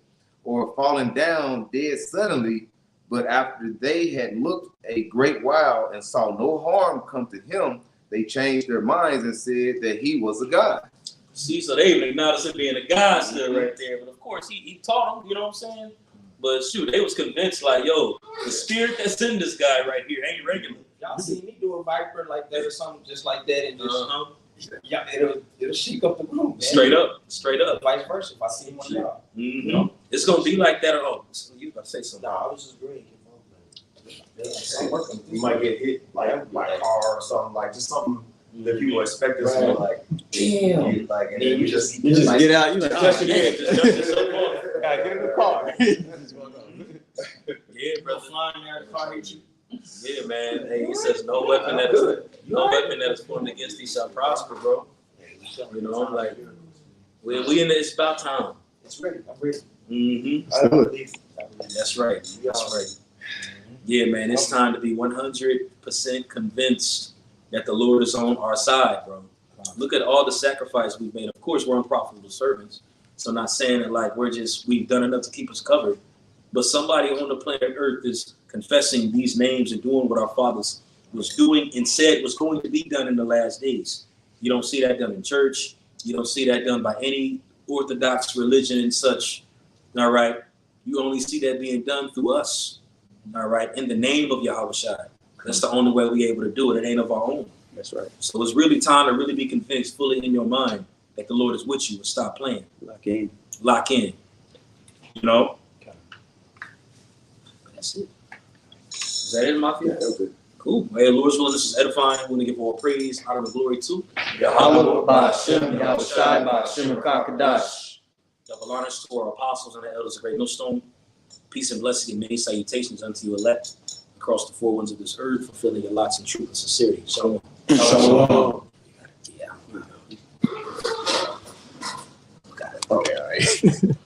or fallen down dead suddenly, but after they had looked a great while and saw no harm come to him, they changed their minds and said that he was a god. See, so they even acknowledged him being a god still right there. But of course, he taught them, you know what I'm saying? But shoot, they was convinced like, yo, the spirit that's in this guy right here ain't regular. Y'all see me do a viper like that or something just like that and just yeah, it'll shake up the room, man. Straight up. Vice versa. If I see one of y'all. Mm-hmm. You know? It's gonna be like that at all. You gotta say something. No, I was just agreeing. You might get hit like by a car or something, like just something that people expect us to like. Damn. Like, and then you just just get out. You like, Just again, just yourself off. Gotta get in the car. Yeah, brother. Flying out of the car hit you. Yeah, man. Hey, he says no weapon that is formed against thee shall prosper, bro. You know, like we in the, it's about time. It's ready. I'm ready. Mm-hmm. I believe. That's right. That's right. Yeah, man. It's time to be 100% convinced that the Lord is on our side, bro. Look at all the sacrifice we've made. Of course, we're unprofitable servants. So I'm not saying that like we've done enough to keep us covered. But somebody on the planet Earth is confessing these names and doing what our fathers was doing and said was going to be done in the last days. You don't see that done in church. You don't see that done by any Orthodox religion and such. All right. You only see that being done through us. All right. In the name of Yahushua. That's the only way we're able to do it. It ain't of our own. that's right. So it's really time to really be convinced fully in your mind that the Lord is with you and stop playing. Lock in. Lock in. You know? That's it. Is that it, Mafia? Yeah, okay. Cool. Hey, Lord's willing, this is edifying. We want to give all praise, honor, and glory to Yahweh, Ba'ashem, Yahushai, Ba'ashem, Kakadash. double honors to our apostles and the elders of Great Millstone. Peace and blessing and many salutations unto you elect across the four winds of this earth, fulfilling your lots in truth and sincerity. Shalom. Shalom. Yeah. Okay, all right.